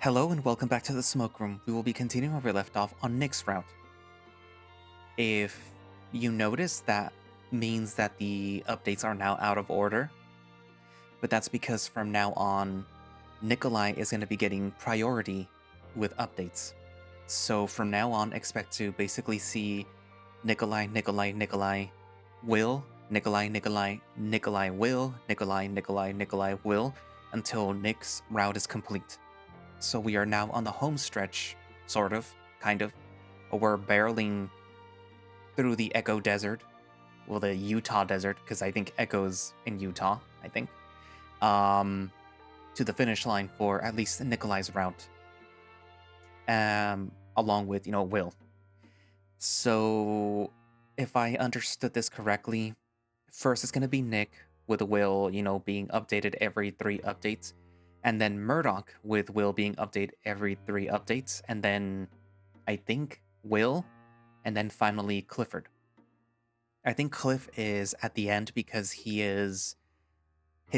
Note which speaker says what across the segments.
Speaker 1: Hello and welcome back to the smoke room. We will be continuing where we left off on Nick's route. If you notice, that means that the updates are now out of order, but that's because from now on, Nikolai is going to be getting priority with updates. So from now on, expect to basically see Nikolai, Nikolai, Nikolai, Will, Nikolai, Nikolai, Nikolai, Will, Nikolai, Nikolai, Nikolai, Will, until Nick's route is complete. So we are now on the home stretch, sort of, kind of. We're barreling through the Echo Desert, well, the Utah Desert, because I think Echo's in Utah, I think, um, to the finish line for at least Nikolai's route, along with, Will. So if I understood this correctly, first it's going to be Nick with Will, being updated every 3 updates, and then Murdoch with Will being updated every 3 updates, and then I think Will, and then finally Clifford. I think Cliff is at the end because his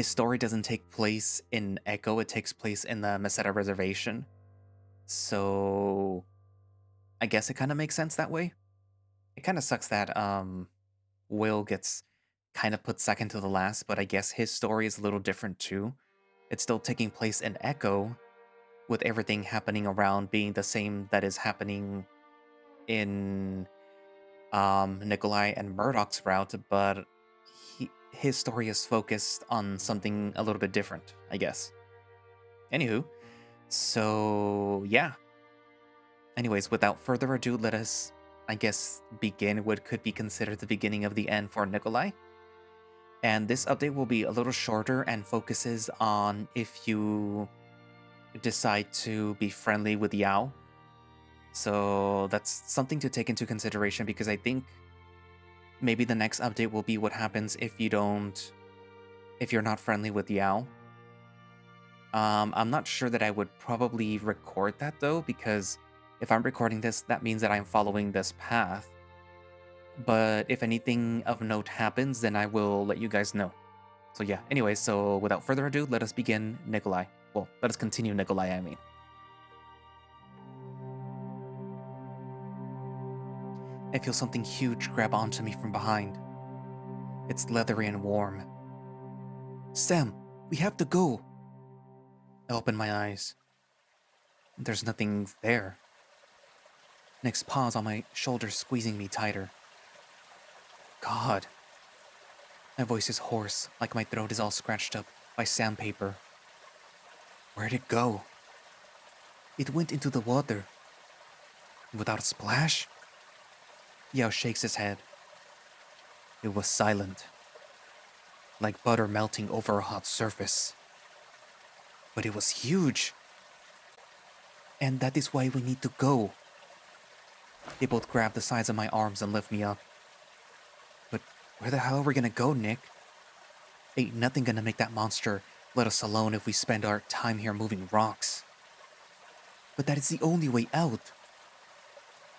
Speaker 1: story doesn't take place in Echo, it takes place in the Meseta Reservation. So I guess it kind of makes sense that way. It kind of sucks that Will gets kind of put second to the last, but I guess his story is a little different too. It's still taking place in Echo, with everything happening around being the same that is happening in Nikolai and Murdoch's route, but his story is focused on something a little bit different, I guess. Anywho, so yeah. Anyways, without further ado, let us, I guess, begin what could be considered the beginning of the end for Nikolai. And this update will be a little shorter and focuses on if you decide to be friendly with Yao. So that's something to take into consideration, because I think maybe the next update will be what happens if you're not friendly with Yao. I'm not sure that I would probably record that though, because if I'm recording this, that means that I'm following this path. But if anything of note happens, then I will let you guys know. So yeah, anyway, so without further ado, let us begin Nikolai. Well, let us continue Nikolai, I mean. I feel something huge grab onto me from behind. It's leathery and warm. Sam, we have to go. I open my eyes. There's nothing there. Nick's paws on my shoulder squeezing me tighter. God. My voice is hoarse, like my throat is all scratched up by sandpaper. Where'd it go? It went into the water. Without a splash? Yao shakes his head. It was silent, like butter melting over a hot surface. But it was huge. And that is why we need to go. They both grab the sides of my arms and lift me up. But where the hell are we gonna go, Nick? Ain't nothing gonna make that monster let us alone if we spend our time here moving rocks. But that is the only way out.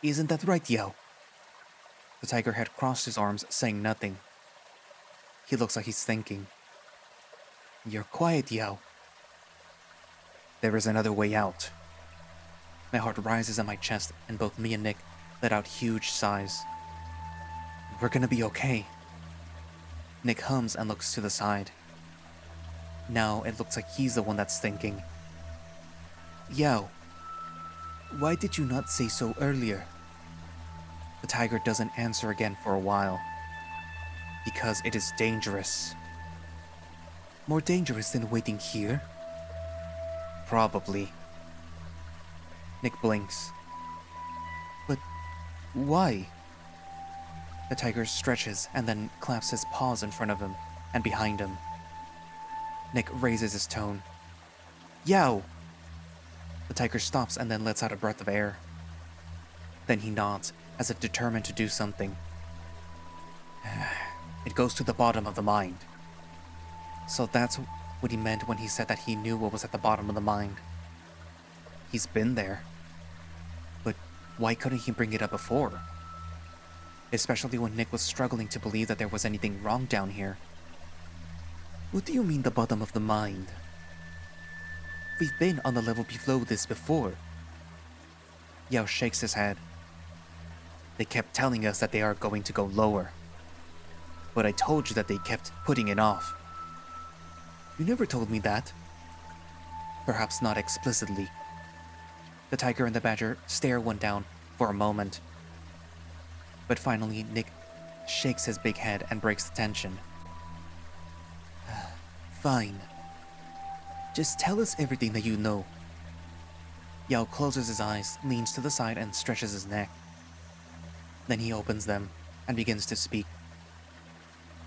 Speaker 1: Isn't that right, Yao? The tiger had crossed his arms, saying nothing. He looks like he's thinking. You're quiet, Yao. There is another way out. My heart rises in my chest, and both me and Nick let out huge sighs. We're gonna be okay. Nick hums and looks to the side. Now it looks like he's the one that's thinking. Yao, why did you not say so earlier? The tiger doesn't answer again for a while. Because it is dangerous. More dangerous than waiting here? Probably. Nick blinks. But why? The tiger stretches and then claps his paws in front of him and behind him. Nick raises his tone. Yao! The tiger stops and then lets out a breath of air. Then he nods, as if determined to do something. It goes to the bottom of the mind. So that's what he meant when he said that he knew what was at the bottom of the mind. He's been there. But why couldn't he bring it up before? Especially when Nick was struggling to believe that there was anything wrong down here. What do you mean the bottom of the mind? We've been on the level below this before. Yao shakes his head. They kept telling us that they are going to go lower. But I told you that they kept putting it off. You never told me that. Perhaps not explicitly. The tiger and the badger stare one down for a moment. But finally, Nik shakes his big head and breaks the tension. Fine. Just tell us everything that you know. Yao closes his eyes, leans to the side, and stretches his neck. Then he opens them and begins to speak.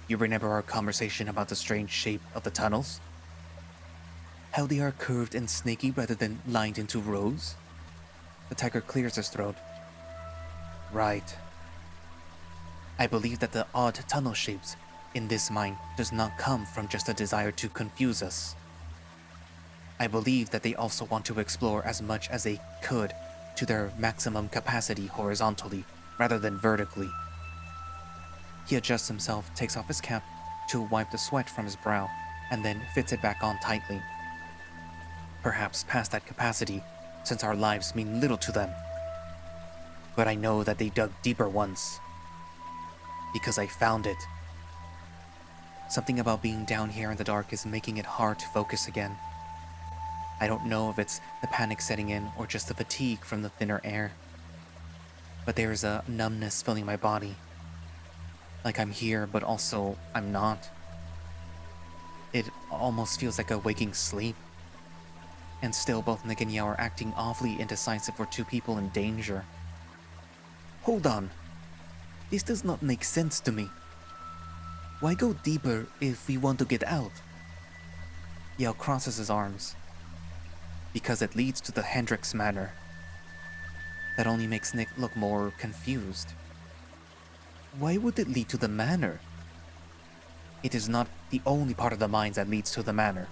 Speaker 1: You remember our conversation about the strange shape of the tunnels? How they are curved and snaky rather than lined into rows? The tiger clears his throat. Right. I believe that the odd tunnel shapes in this mine does not come from just a desire to confuse us. I believe that they also want to explore as much as they could to their maximum capacity horizontally rather than vertically. He adjusts himself, takes off his cap to wipe the sweat from his brow, and then fits it back on tightly. Perhaps past that capacity, since our lives mean little to them. But I know that they dug deeper once. Because I found it. Something about being down here in the dark is making it hard to focus again. I don't know if it's the panic setting in or just the fatigue from the thinner air. But there is a numbness filling my body. Like I'm here, but also I'm not. It almost feels like a waking sleep. And still, both Nik and Yao are acting awfully indecisive for two people in danger. Hold on. This does not make sense to me. Why go deeper if we want to get out? Yao crosses his arms. Because it leads to the Hendrix Manor. That only makes Nik look more confused. Why would it lead to the manor? It is not the only part of the mines that leads to the manor.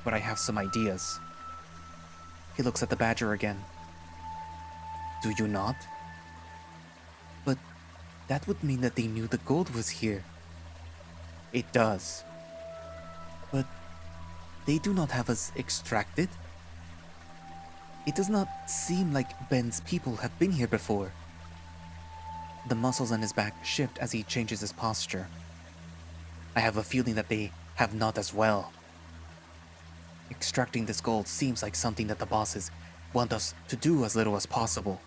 Speaker 1: But I have some ideas. He looks at the badger again. Do you not? But that would mean that they knew the gold was here. It does. But they do not have us extracted. It does not seem like Ben's people have been here before. The muscles on his back shift as he changes his posture. I have a feeling that they have not as well. Extracting this gold seems like something that the bosses want us to do as little as possible.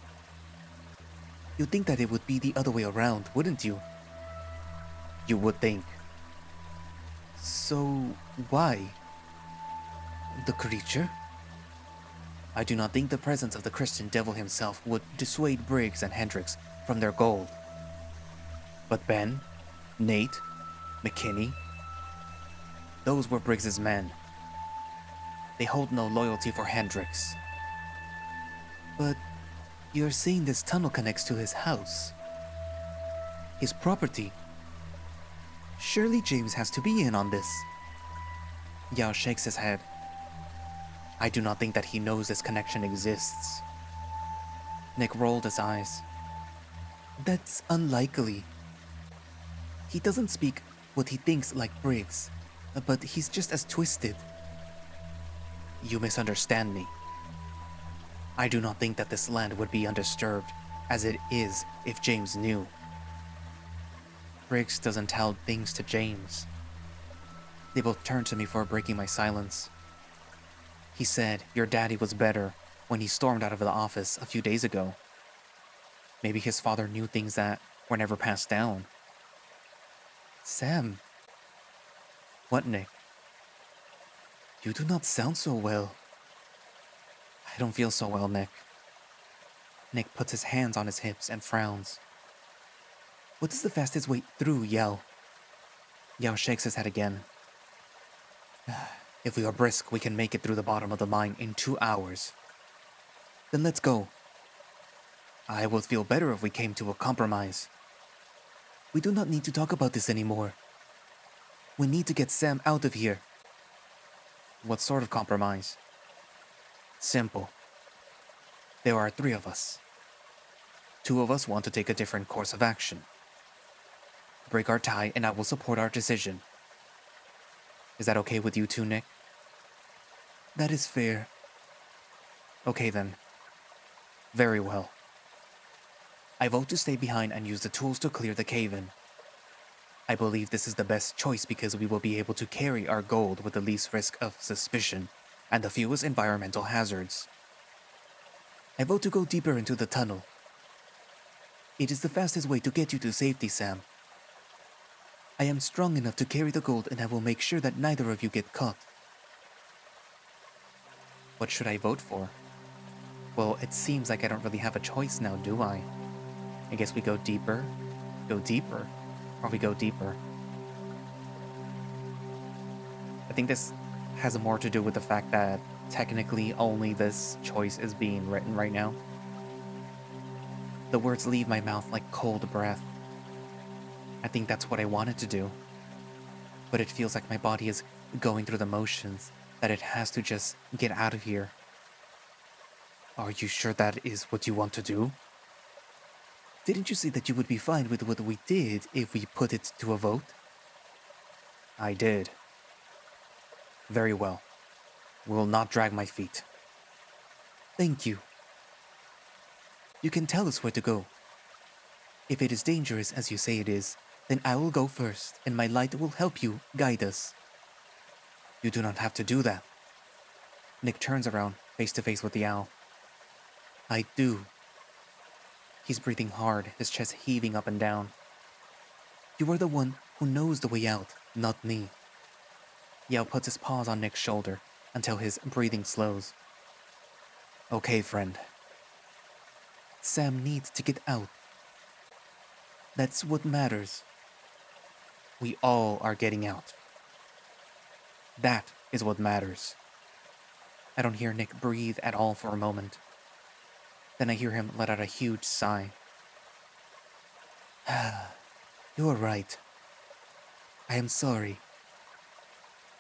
Speaker 1: You'd think that it would be the other way around, wouldn't you? You would think. So, why? The creature? I do not think the presence of the Christian devil himself would dissuade Briggs and Hendrix from their gold. But Ben, Nate, McKinney, those were Briggs's men. They hold no loyalty for Hendrix. But you're saying this tunnel connects to his house. His property. Surely James has to be in on this. Yao shakes his head. I do not think that he knows this connection exists. Nik rolled his eyes. That's unlikely. He doesn't speak what he thinks like Briggs, but he's just as twisted. You misunderstand me. I do not think that this land would be undisturbed as it is if James knew. Briggs doesn't tell things to James. They both turned to me for breaking my silence. He said your daddy was better when he stormed out of the office a few days ago. Maybe his father knew things that were never passed down. Sam. What, Nik? You do not sound so well. I don't feel so well, Nik. Nik puts his hands on his hips and frowns. What is the fastest way through, Yao? Yao shakes his head again. If we are brisk, we can make it through the bottom of the mine in 2 hours. Then let's go. I would feel better if we came to a compromise. We do not need to talk about this anymore. We need to get Sam out of here. What sort of compromise? Simple. There are 3 of us. 2 of us want to take a different course of action. Break our tie and I will support our decision. Is that okay with you too, Nik? That is fair. Okay then. Very well. I vote to stay behind and use the tools to clear the cave-in. I believe this is the best choice because we will be able to carry our gold with the least risk of suspicion and the fewest environmental hazards. I vote to go deeper into the tunnel. It is the fastest way to get you to safety, Sam. I am strong enough to carry the gold and I will make sure that neither of you get caught. What should I vote for? Well, it seems like I don't really have a choice now, do I? I guess we go deeper, or we go deeper. I think this has more to do with the fact that technically only this choice is being written right now. The words leave my mouth like cold breath. I think that's what I wanted to do. But it feels like my body is going through the motions, that it has to just get out of here. Are you sure that is what you want to do? Didn't you say that you would be fine with what we did if we put it to a vote? I did. Very well. We will not drag my feet. Thank you. You can tell us where to go. If it is dangerous as you say it is, then I will go first, and my light will help you guide us. You do not have to do that. Nik turns around, face to face with the owl. I do. He's breathing hard, his chest heaving up and down. You are the one who knows the way out, not me. Yao puts his paws on Nik's shoulder until his breathing slows. Okay, friend. Sam needs to get out. That's what matters. We all are getting out. That is what matters. I don't hear Nik breathe at all for a moment. Then I hear him let out a huge sigh. You are right. I am sorry.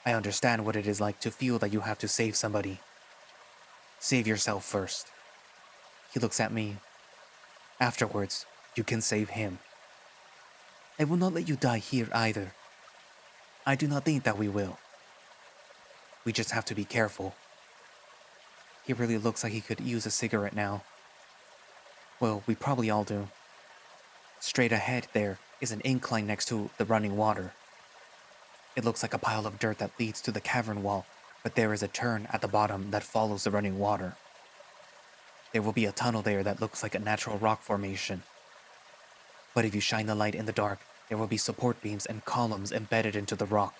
Speaker 1: I understand what it is like to feel that you have to save somebody. Save yourself first. He looks at me. Afterwards, you can save him. I will not let you die here either. I do not think that we will. We just have to be careful. He really looks like he could use a cigarette now. Well, we probably all do. Straight ahead there is an incline next to the running water. It looks like a pile of dirt that leads to the cavern wall, but there is a turn at the bottom that follows the running water. There will be a tunnel there that looks like a natural rock formation. But if you shine the light in the dark, there will be support beams and columns embedded into the rock.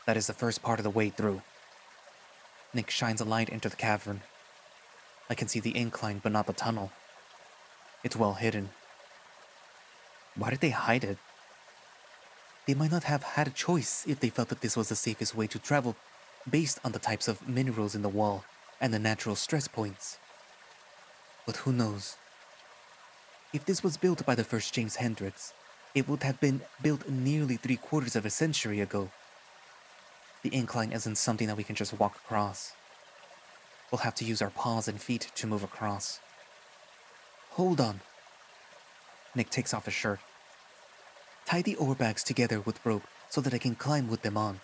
Speaker 1: That is the first part of the way through. Nik shines a light into the cavern. I can see the incline, but not the tunnel. It's well hidden. Why did they hide it? They might not have had a choice if they felt that this was the safest way to travel, based on the types of minerals in the wall and the natural stress points. But who knows? If this was built by the first James Hendricks, it would have been built nearly 3/4 of a century ago. The incline isn't something that we can just walk across. We'll have to use our paws and feet to move across. Hold on. Nik takes off his shirt. Tie the ore bags together with rope so that I can climb with them on.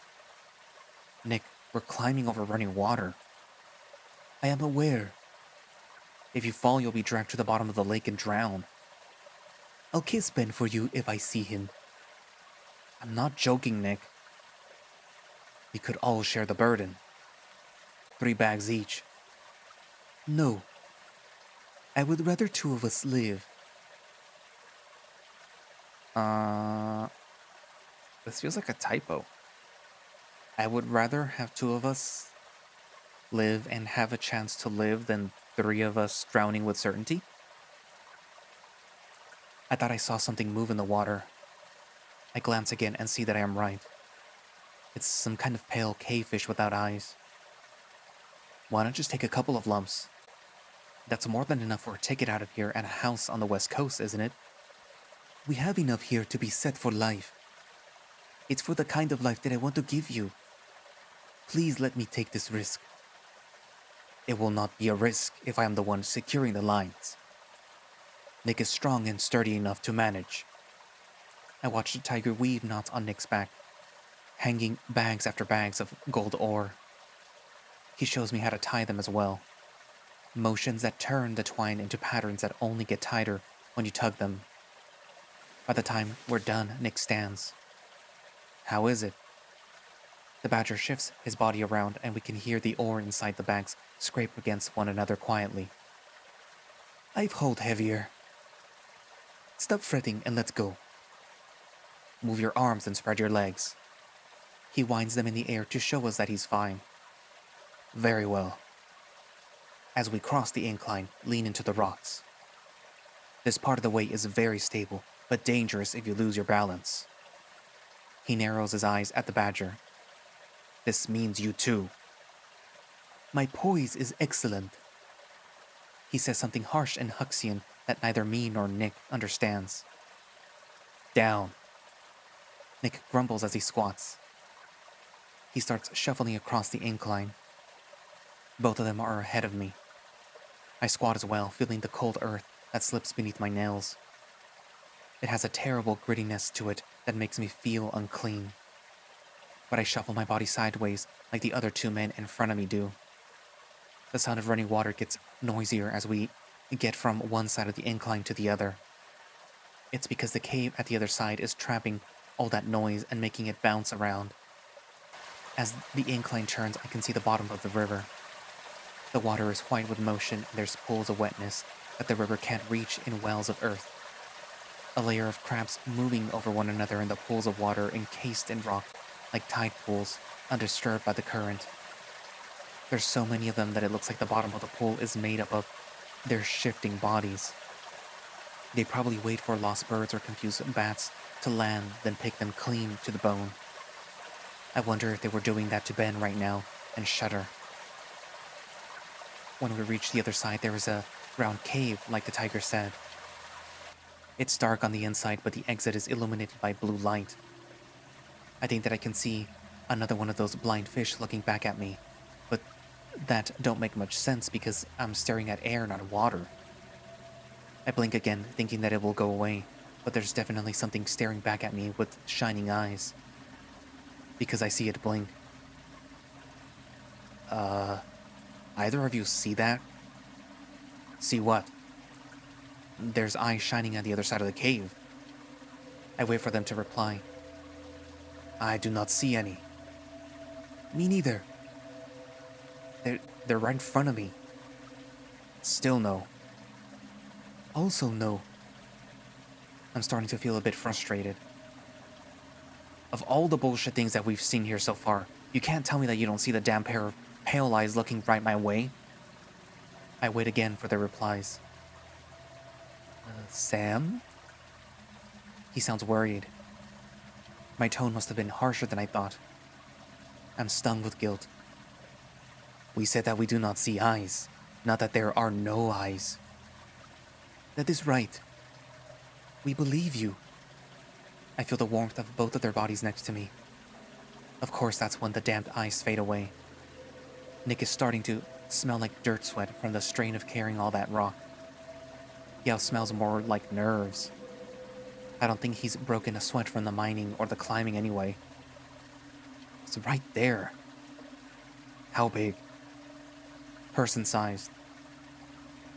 Speaker 1: Nik, we're climbing over running water. I am aware. If you fall, you'll be dragged to the bottom of the lake and drown. I'll kiss Ben for you if I see him. I'm not joking, Nik. We could all share the burden. 3 bags each. No. I would rather 2 of us live. This feels like a typo. I would rather have 2 of us live and have a chance to live than 3 of us drowning with certainty. I thought I saw something move in the water. I glance again and see that I am right. It's some kind of pale cavefish without eyes. Why not just take a couple of lumps? That's more than enough for a ticket out of here and a house on the west coast, isn't it? We have enough here to be set for life. It's for the kind of life that I want to give you. Please let me take this risk. It will not be a risk if I am the one securing the lines. Nik is strong and sturdy enough to manage. I watch the tiger weave knots on Nik's back, hanging bags after bags of gold ore. He shows me how to tie them as well. Motions that turn the twine into patterns that only get tighter when you tug them. By the time we're done, Nik stands. How is it? The badger shifts his body around and we can hear the ore inside the bags scrape against one another quietly. I've hauled heavier. Stop fretting and let's go. Move your arms and spread your legs. He winds them in the air to show us that he's fine. Very well. As we cross the incline, lean into the rocks. This part of the way is very stable, but dangerous if you lose your balance. He narrows his eyes at the badger. This means you too. My poise is excellent. He says something harsh and Huxian that neither me nor Nik understands. Down. Nik grumbles as he squats. He starts shuffling across the incline. Both of them are ahead of me. I squat as well, feeling the cold earth that slips beneath my nails. It has a terrible grittiness to it that makes me feel unclean. But I shuffle my body sideways like the other two men in front of me do. The sound of running water gets noisier as we get from one side of the incline to the other. It's because the cave at the other side is trapping all that noise and making it bounce around. As the incline turns, I can see the bottom of the river. The water is white with motion and there's pools of wetness that the river can't reach in wells of earth. A layer of crabs moving over one another in the pools of water encased in rock like tide pools, undisturbed by the current. There's so many of them that it looks like the bottom of the pool is made up of their shifting bodies. They probably wait for lost birds or confused bats to land, then pick them clean to the bone. I wonder if they were doing that to Ben right now, and shudder. When we reach the other side, there is a round cave, like the tiger said. It's dark on the inside, but the exit is illuminated by blue light. I think that I can see another one of those blind fish looking back at me, but that don't make much sense because I'm staring at air, not water. I blink again, thinking that it will go away, but there's definitely something staring back at me with shining eyes. Because I see it blink. Either of you see that? See what? There's eyes shining on the other side of the cave. I wait for them to reply. I do not see any. Me neither. They're right in front of me. Still no. Also no. I'm starting to feel a bit frustrated. Of all the bullshit things that we've seen here so far, you can't tell me that you don't see the damn pair of pale eyes looking right my way. I wait again for their replies. Sam? He sounds worried. My tone must have been harsher than I thought. I'm stung with guilt. We said that we do not see eyes, not that there are no eyes. That is right. We believe you. I feel the warmth of both of their bodies next to me. Of course, that's when the damned eyes fade away. Nik is starting to smell like dirt sweat from the strain of carrying all that rock. Yao smells more like nerves. I don't think he's broken a sweat from the mining or the climbing anyway. It's right there. How big? Person-sized.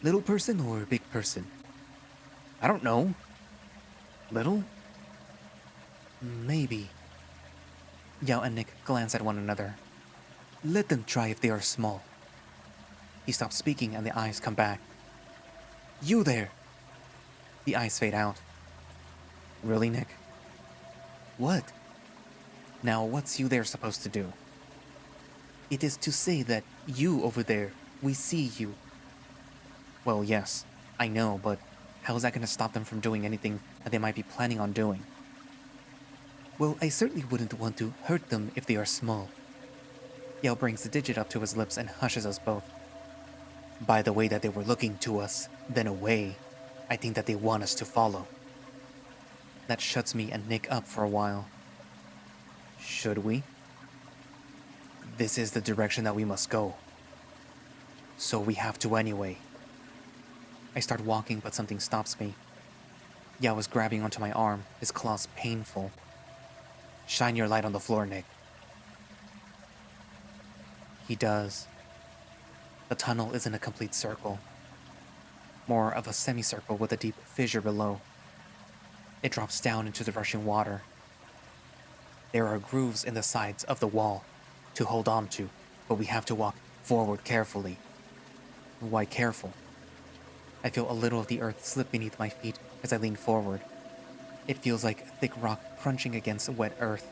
Speaker 1: Little person or big person? I don't know. Little? Maybe. Yao and Nik glance at one another. Let them try if they are small. He stops speaking and the eyes come back. You there! The eyes fade out. Really, Nik? What? Now, what's you there supposed to do? It is to say that you over there, we see you. Well, yes, I know, but how is that going to stop them from doing anything that they might be planning on doing? Well, I certainly wouldn't want to hurt them if they are small. Yao brings the digit up to his lips and hushes us both. By the way that they were looking to us, then away, I think that they want us to follow. That shuts me and Nik up for a while. Should we? This is the direction that we must go. So we have to anyway. I start walking, but something stops me. Yao is grabbing onto my arm, his claws painful. Shine your light on the floor, Nik. He does. The tunnel isn't a complete circle, more of a semicircle with a deep fissure below. It drops down into the rushing water. There are grooves in the sides of the wall to hold on to, but we have to walk forward carefully. Why careful? I feel a little of the earth slip beneath my feet as I lean forward. It feels like thick rock crunching against wet earth,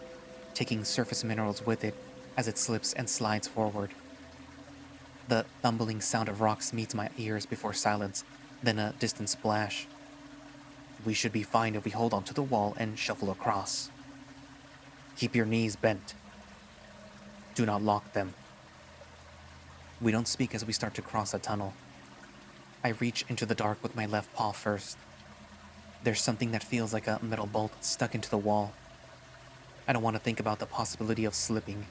Speaker 1: taking surface minerals with it as it slips and slides forward. The thumbling sound of rocks meets my ears before silence, then a distant splash. We should be fine if we hold onto the wall and shuffle across. Keep your knees bent. Do not lock them. We don't speak as we start to cross a tunnel. I reach into the dark with my left paw first. There's something that feels like a metal bolt stuck into the wall. I don't want to think about the possibility of slipping,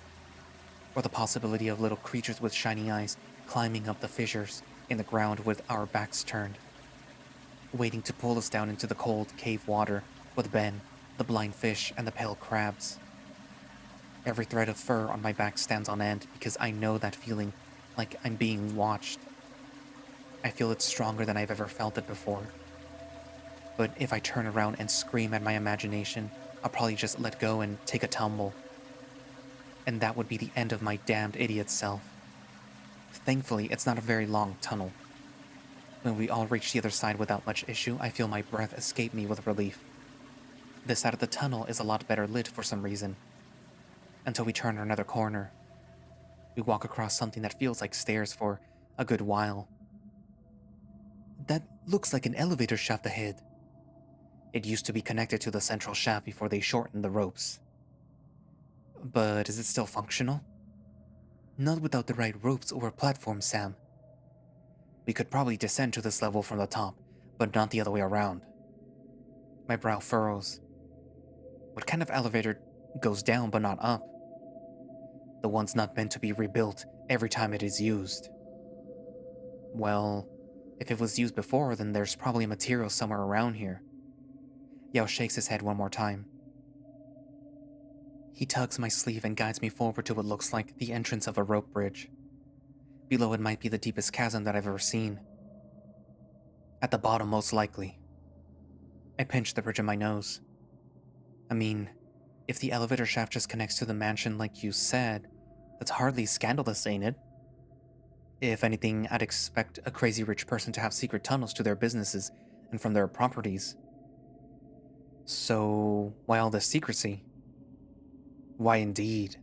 Speaker 1: or the possibility of little creatures with shiny eyes climbing up the fissures in the ground with our backs turned, waiting to pull us down into the cold cave water with Ben, the blind fish, and the pale crabs. Every thread of fur on my back stands on end because I know that feeling, like I'm being watched. I feel it stronger than I've ever felt it before. But if I turn around and scream at my imagination, I'll probably just let go and take a tumble. And that would be the end of my damned idiot self. Thankfully, it's not a very long tunnel. When we all reach the other side without much issue, I feel my breath escape me with relief. This side of the tunnel is a lot better lit for some reason. Until we turn another corner. We walk across something that feels like stairs for a good while. That looks like an elevator shaft ahead. It used to be connected to the central shaft before they shortened the ropes. But is it still functional? Not without the right ropes or platform, Sam. We could probably descend to this level from the top, but not the other way around. My brow furrows. What kind of elevator goes down but not up? The one's not meant to be rebuilt every time it is used. Well, if it was used before, then there's probably material somewhere around here. Yao shakes his head one more time. He tugs my sleeve and guides me forward to what looks like the entrance of a rope bridge. Below it might be the deepest chasm that I've ever seen. At the bottom, most likely. I pinch the bridge in my nose. I mean, if the elevator shaft just connects to the mansion like you said, that's hardly scandalous, ain't it? If anything, I'd expect a crazy rich person to have secret tunnels to their businesses and from their properties. So, why all this secrecy? Why indeed?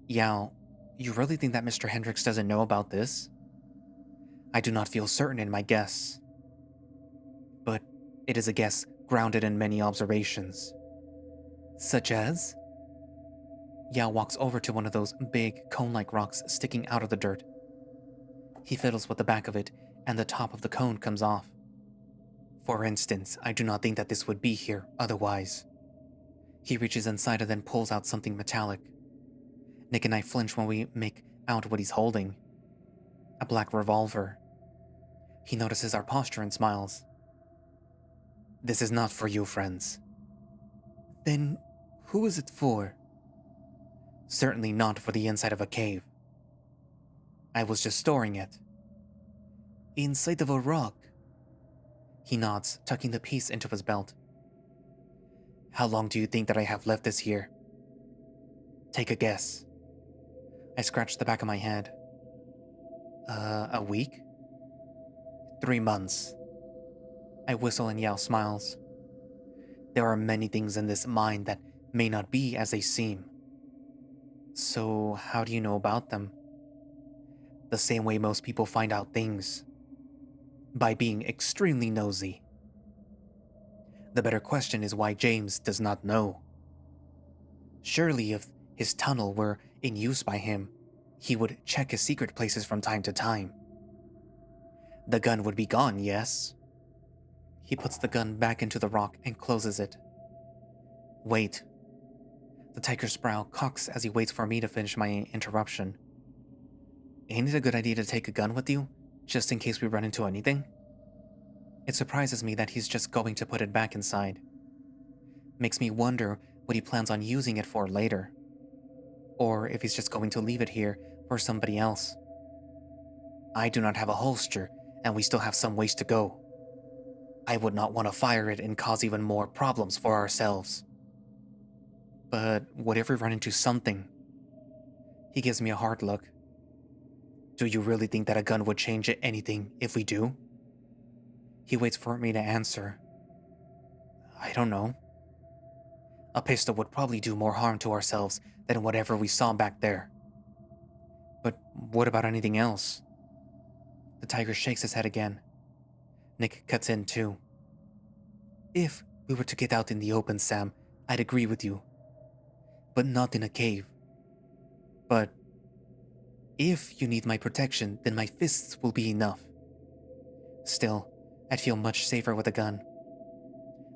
Speaker 1: Yao, you really think that Mr. Hendricks doesn't know about this? I do not feel certain in my guess. But it is a guess grounded in many observations. Such as? Yao walks over to one of those big, cone-like rocks sticking out of the dirt. He fiddles with the back of it, and the top of the cone comes off. For instance, I do not think that this would be here otherwise. He reaches inside and then pulls out something metallic. Nik and I flinch when we make out what he's holding. A black revolver. He notices our posture and smiles. This is not for you, friends. Then, who is it for? Certainly not for the inside of a cave. I was just storing it. Inside of a rock? He nods, tucking the piece into his belt. How long do you think that I have left this here? Take a guess. I scratch the back of my head. A week? 3 months. I whistle and Yao smiles. There are many things in this mine that may not be as they seem. So, how do you know about them? The same way most people find out things. By being extremely nosy. The better question is why James does not know. Surely if his tunnel were in use by him, he would check his secret places from time to time. The gun would be gone, yes? He puts the gun back into the rock and closes it. Wait. The tiger's brow cocks as he waits for me to finish my interruption. Ain't it a good idea to take a gun with you, just in case we run into anything? It surprises me that he's just going to put it back inside. Makes me wonder what he plans on using it for later. Or if he's just going to leave it here for somebody else. I do not have a holster, and we still have some ways to go. I would not want to fire it and cause even more problems for ourselves. But what if we run into something? He gives me a hard look. Do you really think that a gun would change anything if we do? He waits for me to answer. I don't know. A pistol would probably do more harm to ourselves than whatever we saw back there. But what about anything else? The tiger shakes his head again. Nik cuts in too. If we were to get out in the open, Sam, I'd agree with you. But not in a cave. But if you need my protection, then my fists will be enough. Still, I'd feel much safer with a gun.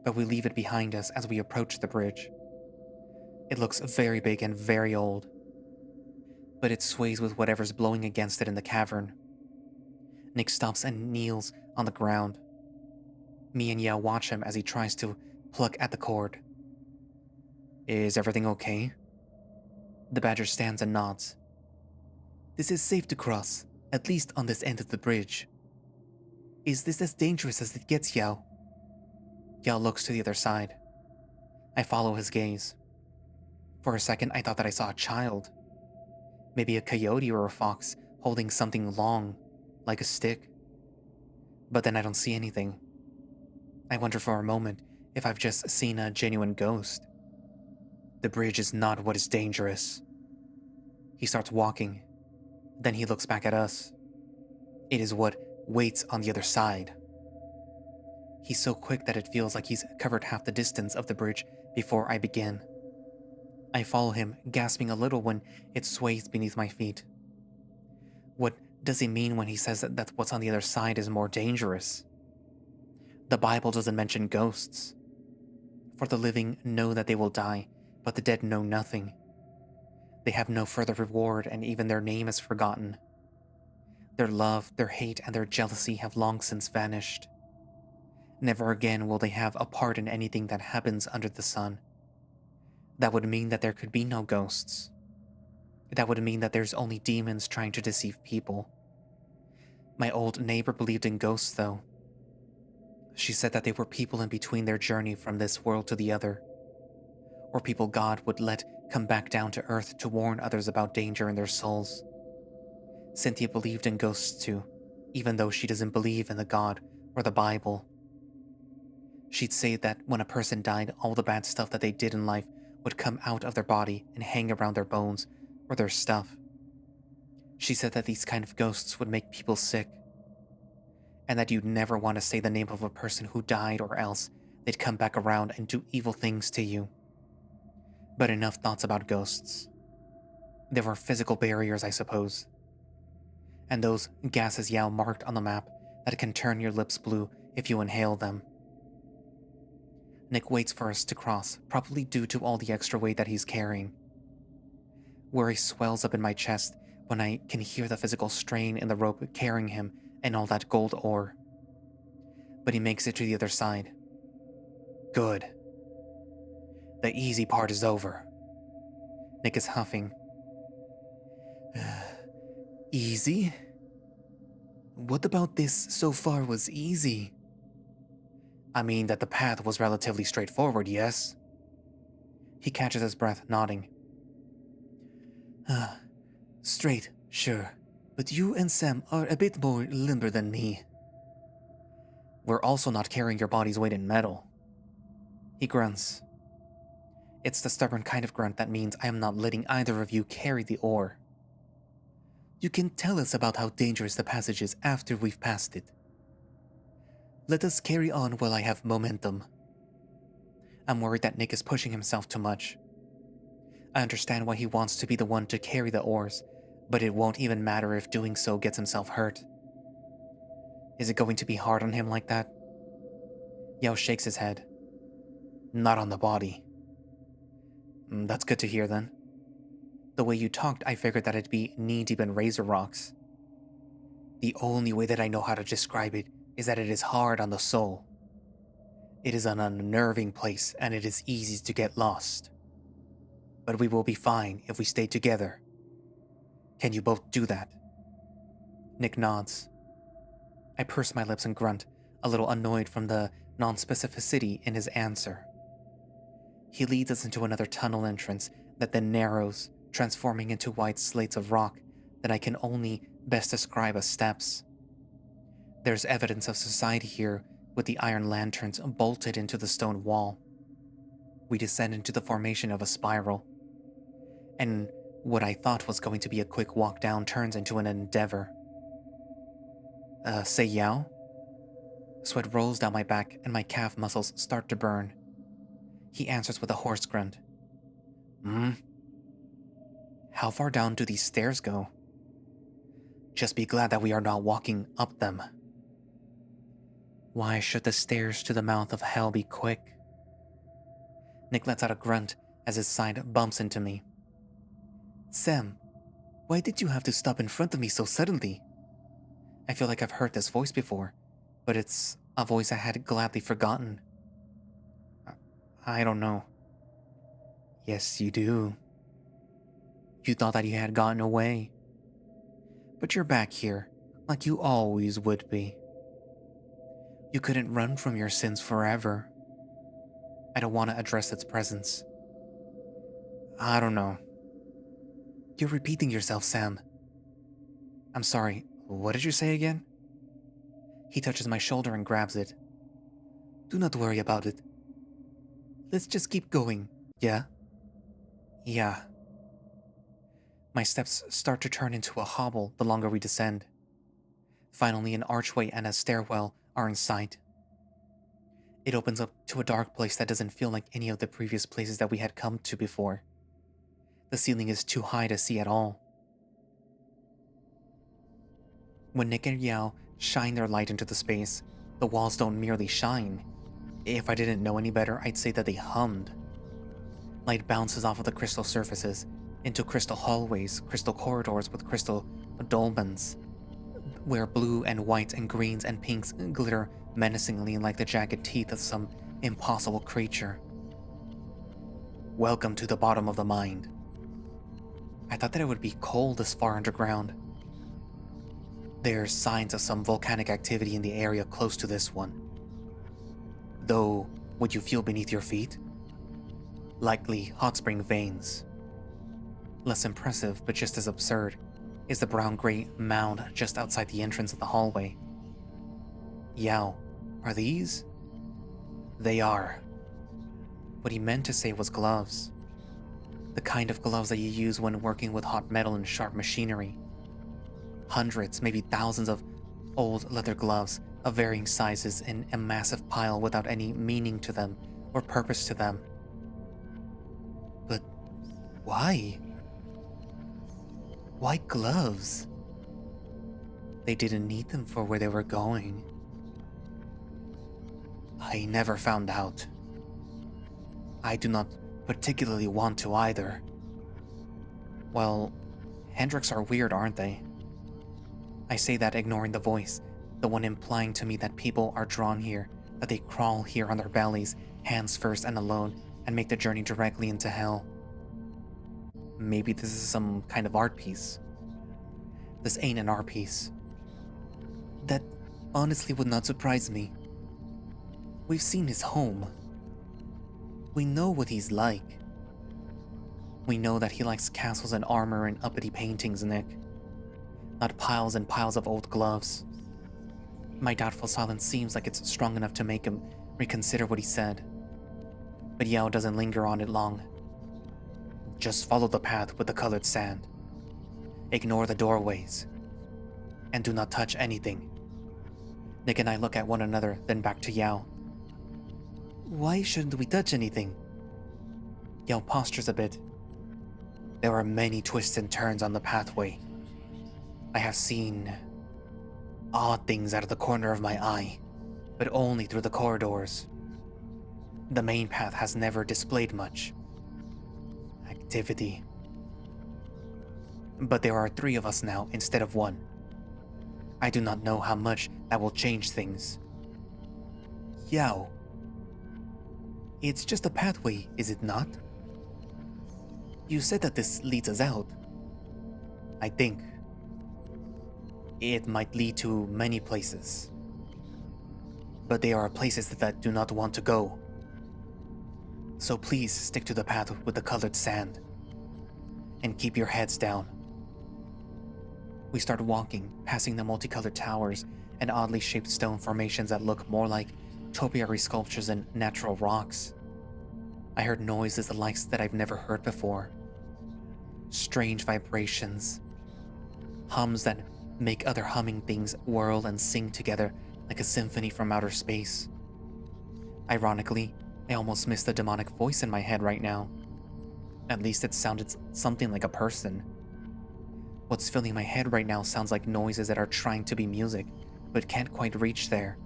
Speaker 1: But we leave it behind us as we approach the bridge. It looks very big and very old, but it sways with whatever's blowing against it in the cavern. Nik stops and kneels on the ground. Me and Yao watch him as he tries to pluck at the cord. Is everything okay? The badger stands and nods. This is safe to cross, at least on this end of the bridge. Is this as dangerous as it gets, Yao? Yao looks to the other side. I follow his gaze. For a second, I thought that I saw a child. Maybe a coyote or a fox holding something long, like a stick. But then I don't see anything. I wonder for a moment if I've just seen a genuine ghost. The bridge is not what is dangerous. He starts walking. Then he looks back at us. It is what waits on the other side. He's so quick that it feels like he's covered half the distance of the bridge before I begin. I follow him, gasping a little when it sways beneath my feet. What does he mean when he says that what's on the other side is more dangerous? The Bible doesn't mention ghosts. For the living know that they will die, but the dead know nothing. They have no further reward, and even their name is forgotten. Their love, their hate, and their jealousy have long since vanished. Never again will they have a part in anything that happens under the sun. That would mean that there could be no ghosts. That would mean that there's only demons trying to deceive people. My old neighbor believed in ghosts, though. She said that they were people in between their journey from this world to the other, or people God would let come back down to earth to warn others about danger in their souls. Cynthia believed in ghosts too, even though she doesn't believe in the God or the Bible. She'd say that when a person died, all the bad stuff that they did in life would come out of their body and hang around their bones or their stuff. She said that these kind of ghosts would make people sick, and that you'd never want to say the name of a person who died, or else they'd come back around and do evil things to you. But enough thoughts about ghosts. There were physical barriers, I suppose. And those gases Yao marked on the map that can turn your lips blue if you inhale them. Nik waits for us to cross, probably due to all the extra weight that he's carrying. Worry swells up in my chest when I can hear the physical strain in the rope carrying him and all that gold ore. But he makes it to the other side. Good. The easy part is over. Nik is huffing. Easy? What about this so far was easy? I mean that the path was relatively straightforward, yes? He catches his breath, nodding. Straight, sure, but you and Sam are a bit more limber than me. We're also not carrying your body's weight in metal. He grunts. It's the stubborn kind of grunt that means I am not letting either of you carry the ore. You can tell us about how dangerous the passage is after we've passed it. Let us carry on while I have momentum. I'm worried that Nik is pushing himself too much. I understand why he wants to be the one to carry the oars, but it won't even matter if doing so gets himself hurt. Is it going to be hard on him like that? Yao shakes his head. Not on the body. That's good to hear then. The way you talked, I figured that it'd be knee-deep in razor rocks. The only way that I know how to describe it is that it is hard on the soul. It is an unnerving place, and it is easy to get lost. But we will be fine if we stay together. Can you both do that? Nik nods. I purse my lips and grunt, a little annoyed from the non-specificity in his answer. He leads us into another tunnel entrance that then narrows, transforming into wide slates of rock that I can only best describe as steps. There's evidence of society here, with the iron lanterns bolted into the stone wall. We descend into the formation of a spiral, and what I thought was going to be a quick walk down turns into an endeavor. Say Yao? Sweat rolls down my back and my calf muscles start to burn. He answers with a hoarse grunt. How far down do these stairs go? Just be glad that we are not walking up them. Why should the stairs to the mouth of hell be quick? Nik lets out a grunt as his side bumps into me. Sam, why did you have to stop in front of me so suddenly? I feel like I've heard this voice before, but it's a voice I had gladly forgotten. I don't know. Yes, you do. You thought that you had gotten away. But you're back here, like you always would be. You couldn't run from your sins forever. I don't want to address its presence. I don't know. You're repeating yourself, Sam. I'm sorry, what did you say again? He touches my shoulder and grabs it. Do not worry about it. Let's just keep going, yeah? Yeah. My steps start to turn into a hobble the longer we descend. Finally, an archway and a stairwell are in sight. It opens up to a dark place that doesn't feel like any of the previous places that we had come to before. The ceiling is too high to see at all. When Nik and Yao shine their light into the space, the walls don't merely shine. If I didn't know any better, I'd say that they hummed. Light bounces off of the crystal surfaces, into crystal hallways, crystal corridors with crystal dolmens, where blue and white and greens and pinks glitter menacingly like the jagged teeth of some impossible creature. Welcome to the bottom of the mind. I thought that it would be cold this far underground. There's signs of some volcanic activity in the area close to this one. Though, what you feel beneath your feet? Likely hot spring veins. Less impressive, but just as absurd, is the brown-gray mound just outside the entrance of the hallway. Yao, are these? They are. What he meant to say was gloves. The kind of gloves that you use when working with hot metal and sharp machinery. Hundreds, maybe thousands of old leather gloves of varying sizes in a massive pile without any meaning to them or purpose to them. But why? Why gloves? They didn't need them for where they were going. I never found out. I do not particularly want to either. Well, Hendricks are weird, aren't they? I say that ignoring the voice, the one implying to me that people are drawn here, that they crawl here on their bellies, hands first and alone, and make the journey directly into hell. Maybe this is some kind of art piece. This ain't an art piece. That honestly would not surprise me. We've seen his home. We know what he's like. We know that he likes castles and armor and uppity paintings, Nik. Not piles and piles of old gloves. My doubtful silence seems like it's strong enough to make him reconsider what he said. But Yao doesn't linger on it long. Just follow the path with the colored sand. Ignore the doorways. And do not touch anything. Nik and I look at one another, then back to Yao. Why shouldn't we touch anything? Yao postures a bit. There are many twists and turns on the pathway. I have seen odd things out of the corner of my eye, but only through the corridors. The main path has never displayed much activity. But there are 3 of us now instead of 1. I do not know how much that will change things. Yao. It's just a pathway, is it not? You said that this leads us out. I think. It might lead to many places, but they are places that do not want to go. So please stick to the path with the colored sand, and keep your heads down. We start walking, passing the multicolored towers and oddly shaped stone formations that look more like topiary sculptures than natural rocks. I heard noises the likes that I've never heard before. Strange vibrations. Hums that make other humming things whirl and sing together like a symphony from outer space. Ironically, I almost missed the demonic voice in my head right now. At least it sounded something like a person. What's filling my head right now sounds like noises that are trying to be music, but can't quite reach there.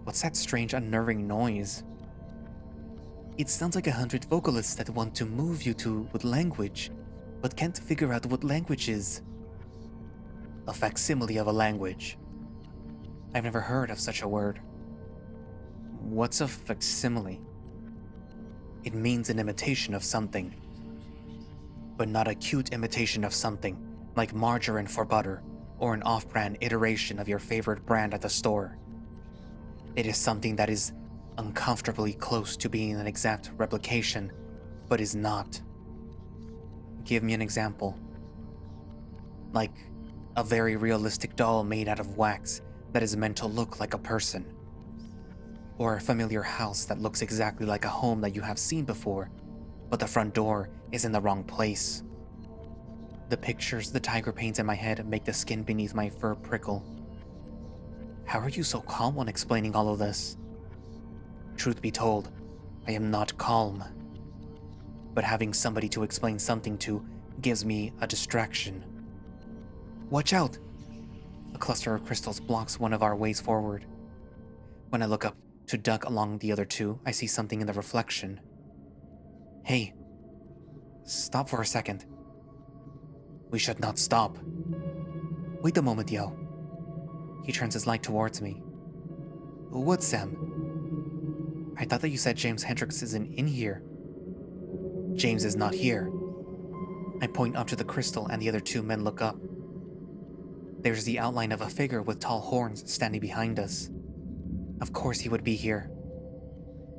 Speaker 1: What's that strange, unnerving noise? It sounds like 100 vocalists that want to move you to with language, but can't figure out what language is. A facsimile of a language. I've never heard of such a word. What's a facsimile? It means an imitation of something, but not a cute imitation of something, like margarine for butter, or an off-brand iteration of your favorite brand at the store. It is something that is uncomfortably close to being an exact replication, but is not. Give me an example. Like a very realistic doll made out of wax that is meant to look like a person. Or a familiar house that looks exactly like a home that you have seen before, but the front door is in the wrong place. The pictures the tiger paints in my head make the skin beneath my fur prickle. How are you so calm when explaining all of this? Truth be told, I am not calm. But having somebody to explain something to gives me a distraction. Watch out! A cluster of crystals blocks one of our ways forward. When I look up to duck along the other two, I see something in the reflection. Hey, stop for a second. We should not stop. Wait a moment, Yao. He turns his light towards me. What, Sam? I thought that you said James Hendricks isn't in here. James is not here. I point up to the crystal and the other two men look up. There's the outline of a figure with tall horns standing behind us. Of course he would be here.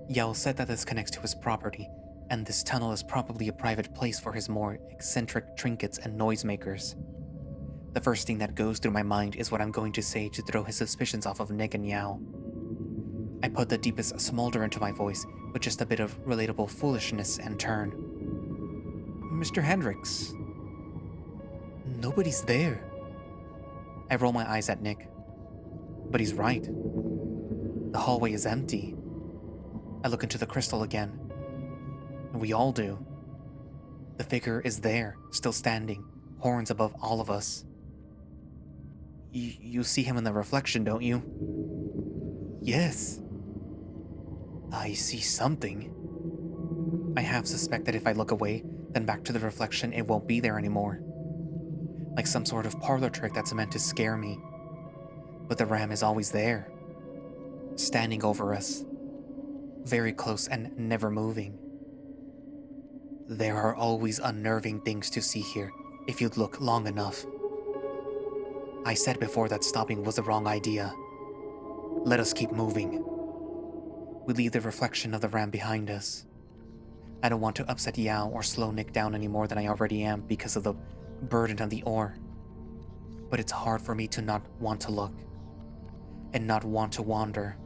Speaker 1: Yao said that this connects to his property, and this tunnel is probably a private place for his more eccentric trinkets and noisemakers. The first thing that goes through my mind is what I'm going to say to throw his suspicions off of Nik and Yao. I put the deepest smolder into my voice with just a bit of relatable foolishness and turn. Mr. Hendricks. Nobody's there. I roll my eyes at Nik. But he's right. The hallway is empty. I look into the crystal again. And we all do. The figure is there, still standing, horns above all of us. You see him in the reflection, don't you? Yes. I see something. I half suspect that if I look away, then back to the reflection, it won't be there anymore. Like some sort of parlor trick that's meant to scare me. But the ram is always there. Standing over us. Very close and never moving. There are always unnerving things to see here, if you'd look long enough. I said before that stopping was the wrong idea. Let us keep moving. We leave the reflection of the ram behind us. I don't want to upset Yao or slow Nik down any more than I already am because of the burden of the ore. But it's hard for me to not want to look, and not want to wander.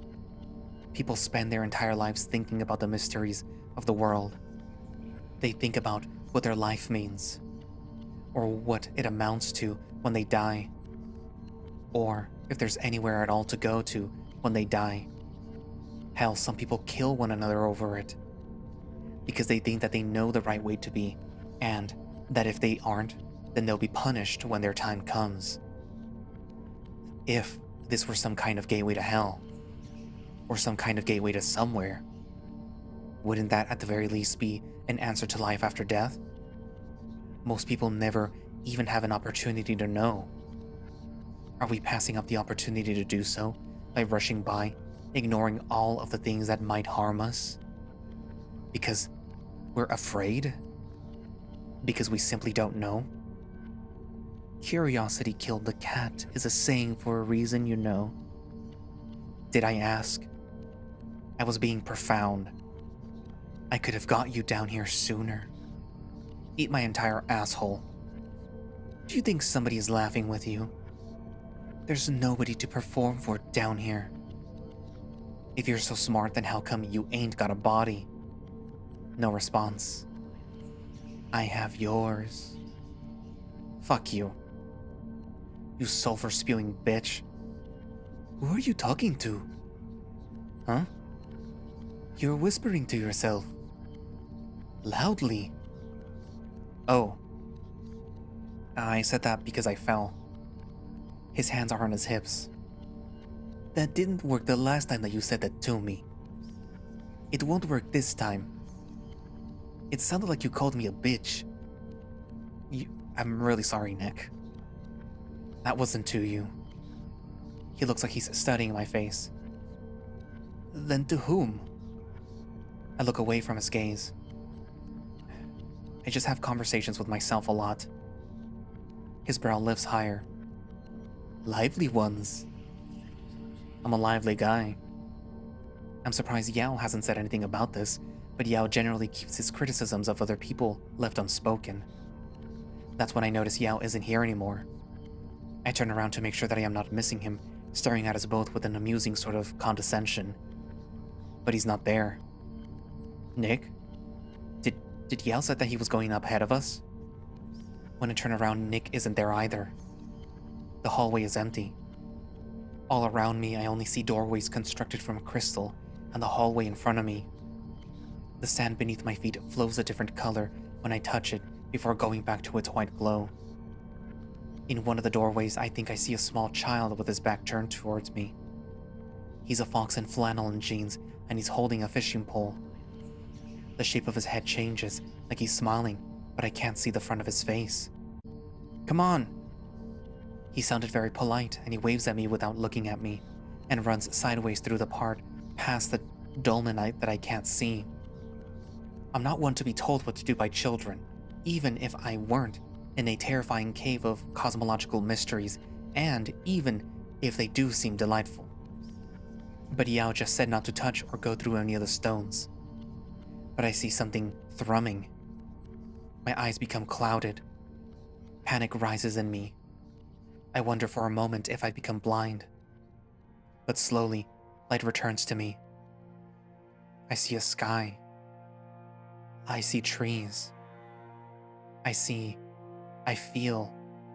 Speaker 1: People spend their entire lives thinking about the mysteries of the world. They think about what their life means, or what it amounts to when they die, or if there's anywhere at all to go to when they die. Hell, some people kill one another over it, because they think that they know the right way to be, and that if they aren't, then they'll be punished when their time comes. If this were some kind of gateway to hell, or some kind of gateway to somewhere, wouldn't that at the very least be an answer to life after death? Most people never even have an opportunity to know. Are we passing up the opportunity to do so by rushing by, ignoring all of the things that might harm us? Because we're afraid? Because we simply don't know? Curiosity killed the cat is a saying for a reason, you know. Did I ask? I was being profound. I could have got you down here sooner. Eat my entire asshole. Do you think somebody is laughing with you? There's nobody to perform for down here. If you're so smart, then how come you ain't got a body? No response. I have yours. Fuck you. You sulfur-spewing bitch. Who are you talking to? Huh? You're whispering to yourself. Loudly. Oh. I said that because I fell. His hands are on his hips. That didn't work the last time that you said that to me. It won't work this time. It sounded like you called me a bitch. I'm really sorry, Nick. That wasn't to you. He looks like he's studying my face. Then to whom? I look away from his gaze. I just have conversations with myself a lot. His brow lifts higher. Lively ones. I'm a lively guy. I'm surprised Yao hasn't said anything about this, but Yao generally keeps his criticisms of other people left unspoken. That's when I notice Yao isn't here anymore. I turn around to make sure that I am not missing him, staring at us both with an amusing sort of condescension. But he's not there. Nick? Did Yao say that he was going up ahead of us? When I turn around, Nick isn't there either. The hallway is empty. All around me, I only see doorways constructed from crystal, and the hallway in front of me. The sand beneath my feet flows a different color when I touch it before going back to its white glow. In one of the doorways, I think I see a small child with his back turned towards me. He's a fox in flannel and jeans, and he's holding a fishing pole. The shape of his head changes, like he's smiling, but I can't see the front of his face. Come on! He sounded very polite, and he waves at me without looking at me, and runs sideways through the part, past the dolmenite that I can't see. I'm not one to be told what to do by children, even if I weren't in a terrifying cave of cosmological mysteries, and even if they do seem delightful. But Yao just said not to touch or go through any of the stones. But I see something thrumming. My eyes become clouded. Panic rises in me. I wonder for a moment if I become blind. But slowly, light returns to me. I see a sky. I see trees. I feel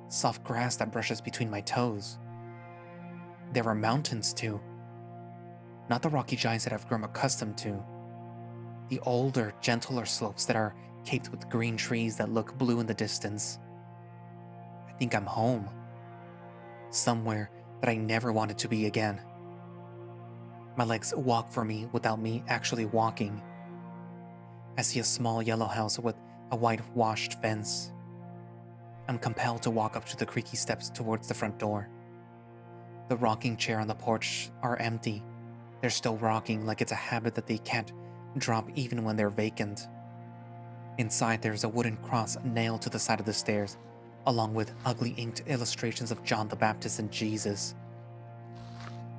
Speaker 1: soft grass that brushes between my toes. There are mountains too. Not the rocky giants that I've grown accustomed to. The older, gentler slopes that are caped with green trees that look blue in the distance. I think I'm home. Somewhere that I never wanted to be again. My legs walk for me without me actually walking. I see a small yellow house with a whitewashed fence. I'm compelled to walk up to the creaky steps towards the front door. The rocking chair on the porch are empty. They're still rocking like it's a habit that they can't drop even when they're vacant. Inside there's a wooden cross nailed to the side of the stairs, along with ugly inked illustrations of John the Baptist and Jesus.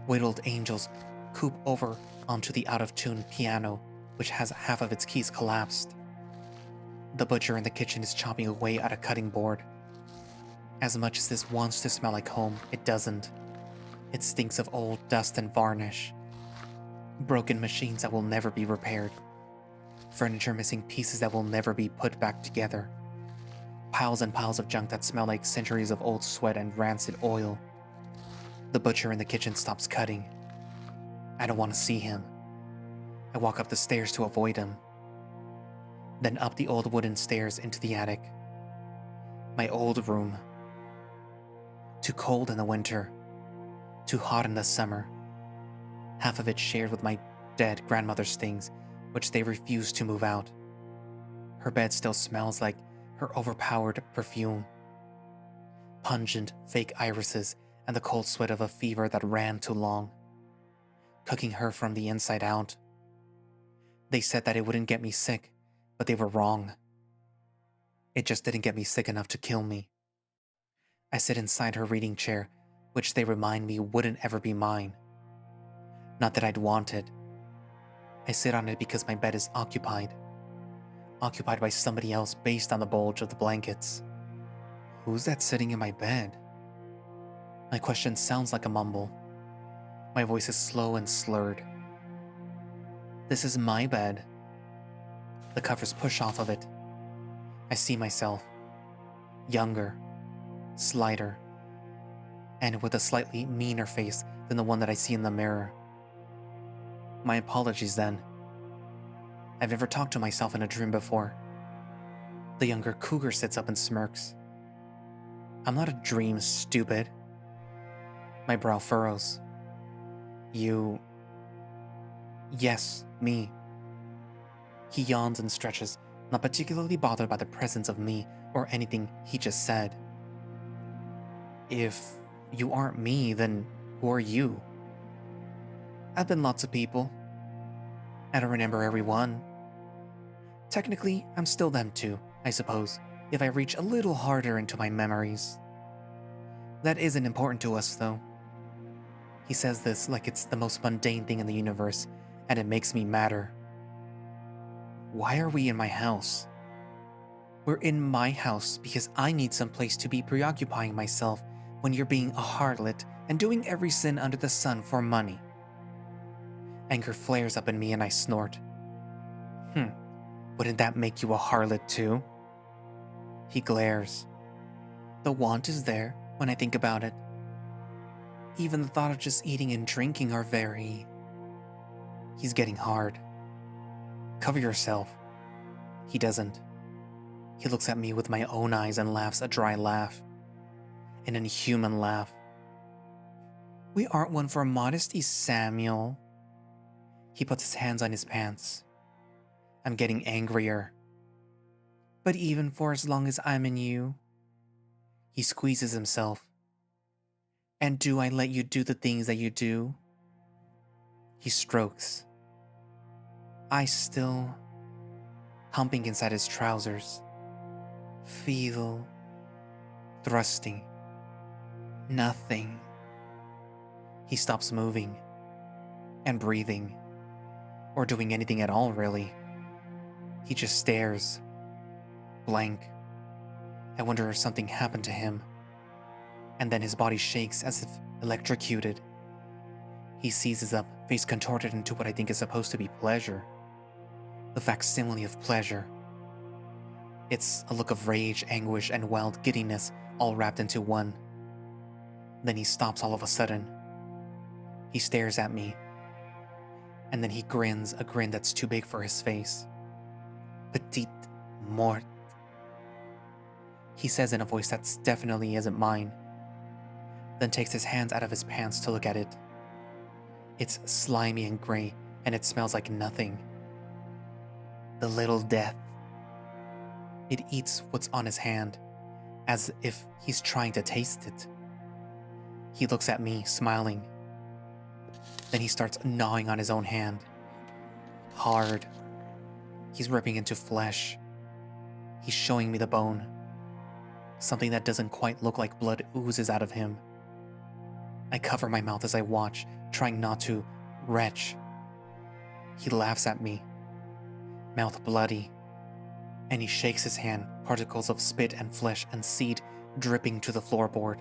Speaker 1: Whittled angels coop over onto the out-of-tune piano, which has half of its keys collapsed. The butcher in the kitchen is chopping away at a cutting board. As much as this wants to smell like home, it doesn't. It stinks of old dust and varnish. Broken machines that will never be repaired. Furniture missing pieces that will never be put back together. Piles and piles of junk that smell like centuries of old sweat and rancid oil. The butcher in the kitchen stops cutting. I don't want to see him. I walk up the stairs to avoid him. Then up the old wooden stairs into the attic. My old room. Too cold in the winter. Too hot in the summer. Half of it shared with my dead grandmother's things, which they refused to move out. Her bed still smells like her overpowered perfume. Pungent fake irises and the cold sweat of a fever that ran too long. Cooking her from the inside out. They said that it wouldn't get me sick, but they were wrong. It just didn't get me sick enough to kill me. I sit inside her reading chair, which they remind me wouldn't ever be mine. Not that I'd want it. I sit on it because my bed is occupied by somebody else based on the bulge of the blankets. Who's that sitting in my bed? My question sounds like a mumble. My voice is slow and slurred. This is my bed. The covers push off of it. I see myself. Younger, slighter, and with a slightly meaner face than the one that I see in the mirror. My apologies then. I've never talked to myself in a dream before. The younger cougar sits up and smirks. I'm not a dream, stupid. My brow furrows. You... Yes, me. He yawns and stretches, not particularly bothered by the presence of me or anything he just said. If you aren't me, then who are you? I've been lots of people. I don't remember every one. Technically, I'm still them too, I suppose, if I reach a little harder into my memories. That isn't important to us, though. He says this like it's the most mundane thing in the universe, and it makes me madder. Why are we in my house? We're in my house because I need some place to be preoccupying myself when you're being a harlot and doing every sin under the sun for money. Anger flares up in me and I snort. Wouldn't that make you a harlot too? He glares. The want is there when I think about it. Even the thought of just eating and drinking are very... He's getting hard. Cover yourself. He doesn't. He looks at me with my own eyes and laughs a dry laugh. An inhuman laugh. We aren't one for modesty, Samuel. He puts his hands on his pants. I'm getting angrier. But even for as long as I'm in you. He squeezes himself. And do I let you do the things that you do? He strokes. I still, humping inside his trousers, feel thrusting. Nothing. He stops moving and breathing, or doing anything at all, really. He just stares, blank. I wonder if something happened to him. And then his body shakes as if electrocuted. He seizes up, face contorted into what I think is supposed to be pleasure. The facsimile of pleasure. It's a look of rage, anguish, and wild giddiness all wrapped into one. Then he stops all of a sudden. He stares at me. And then he grins, a grin that's too big for his face. Petite mort. He says in a voice that definitely isn't mine. Then takes his hands out of his pants to look at it. It's slimy and gray, and it smells like nothing. The little death. It eats what's on his hand, as if he's trying to taste it. He looks at me, smiling. Then he starts gnawing on his own hand. Hard. He's ripping into flesh. He's showing me the bone. Something that doesn't quite look like blood oozes out of him. I cover my mouth as I watch, trying not to retch. He laughs at me, mouth bloody, and he shakes his hand, particles of spit and flesh and seed dripping to the floorboard.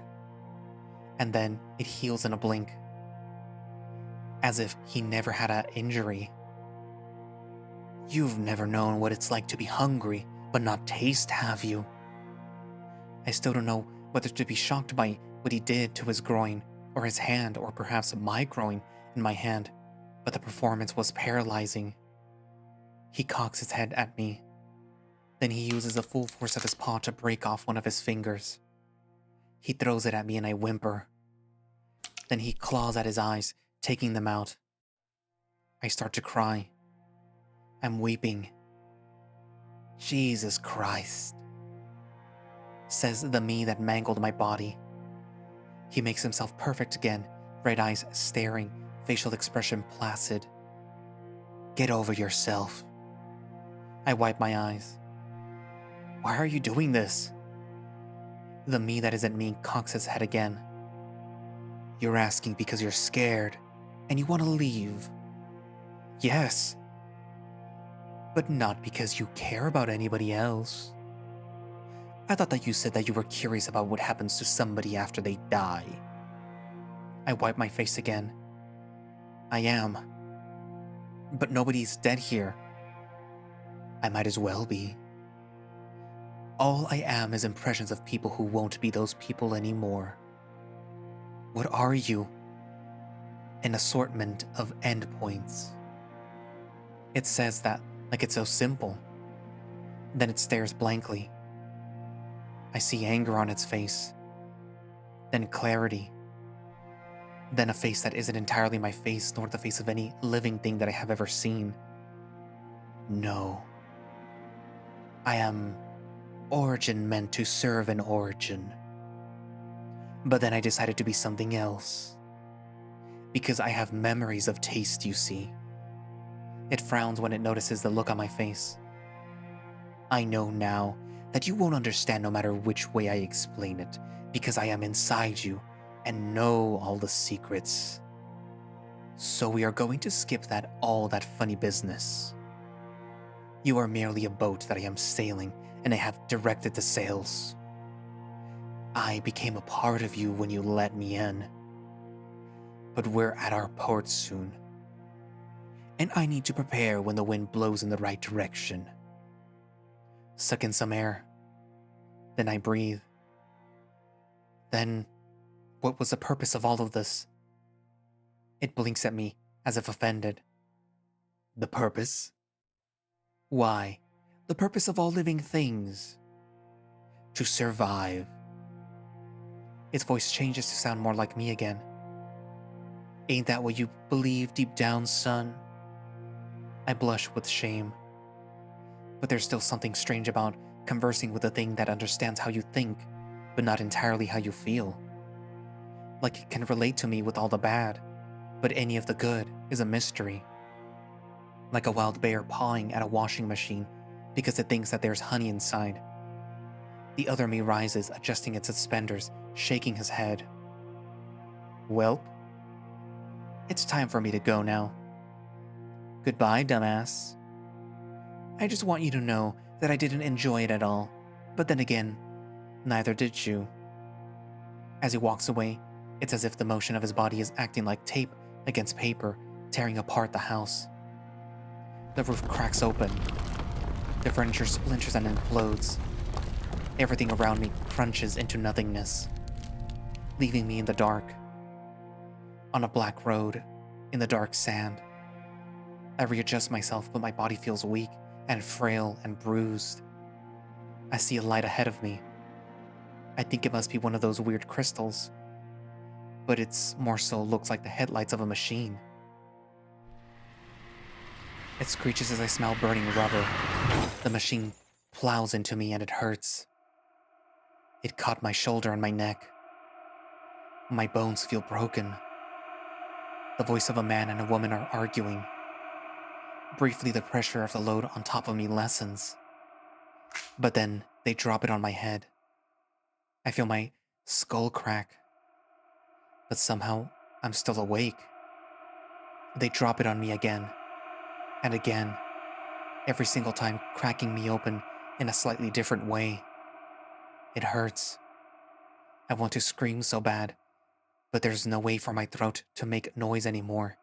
Speaker 1: And then it heals in a blink, as if he never had an injury. You've never known what it's like to be hungry, but not taste, have you? I still don't know whether to be shocked by what he did to his groin, or his hand, or perhaps my groin in my hand, but the performance was paralyzing. He cocks his head at me. Then he uses the full force of his paw to break off one of his fingers. He throws it at me and I whimper. Then he claws at his eyes, taking them out. I start to cry. I'm weeping. Jesus Christ, says the me that mangled my body. He makes himself perfect again, red eyes staring, facial expression placid. Get over yourself. I wipe my eyes. Why are you doing this? The me that isn't me cocks his head again. You're asking because you're scared, and you want to leave. Yes. But not because you care about anybody else. I thought that you said that you were curious about what happens to somebody after they die. I wipe my face again. I am. But nobody's dead here. I might as well be. All I am is impressions of people who won't be those people anymore. What are you? An assortment of endpoints. It says that like it's so simple. Then it stares blankly. I see anger on its face. Then clarity. Then a face that isn't entirely my face nor the face of any living thing that I have ever seen. No. I am origin meant to serve an origin. But then I decided to be something else. Because I have memories of taste, you see. It frowns when it notices the look on my face. I know now that you won't understand no matter which way I explain it, because I am inside you and know all the secrets. So we are going to skip all that funny business. You are merely a boat that I am sailing, and I have directed the sails. I became a part of you when you let me in. But we're at our port soon. And I need to prepare when the wind blows in the right direction. Suck in some air. Then I breathe. Then, what was the purpose of all of this? It blinks at me, as if offended. The purpose? Why, the purpose of all living things. To survive. Its voice changes to sound more like me again. Ain't that what you believe deep down, son? I blush with shame. But there's still something strange about conversing with a thing that understands how you think, but not entirely how you feel. Like it can relate to me with all the bad, but any of the good is a mystery. Like a wild bear pawing at a washing machine because it thinks that there's honey inside. The other me rises, adjusting its suspenders, shaking his head. Welp, it's time for me to go now. Goodbye, dumbass. I just want you to know that I didn't enjoy it at all, but then again, neither did you. As he walks away, it's as if the motion of his body is acting like tape against paper, tearing apart the house. The roof cracks open. The furniture splinters and implodes. Everything around me crunches into nothingness, leaving me in the dark. On a black road, in the dark sand. I readjust myself, but my body feels weak and frail and bruised. I see a light ahead of me. I think it must be one of those weird crystals, but it's more so looks like the headlights of a machine. It screeches as I smell burning rubber. The machine plows into me and it hurts. It caught my shoulder and my neck. My bones feel broken. The voice of a man and a woman are arguing. Briefly, the pressure of the load on top of me lessens. But then, they drop it on my head. I feel my skull crack. But somehow, I'm still awake. They drop it on me again. And again. Every single time cracking me open in a slightly different way. It hurts. I want to scream so bad, but there's no way for my throat to make noise anymore.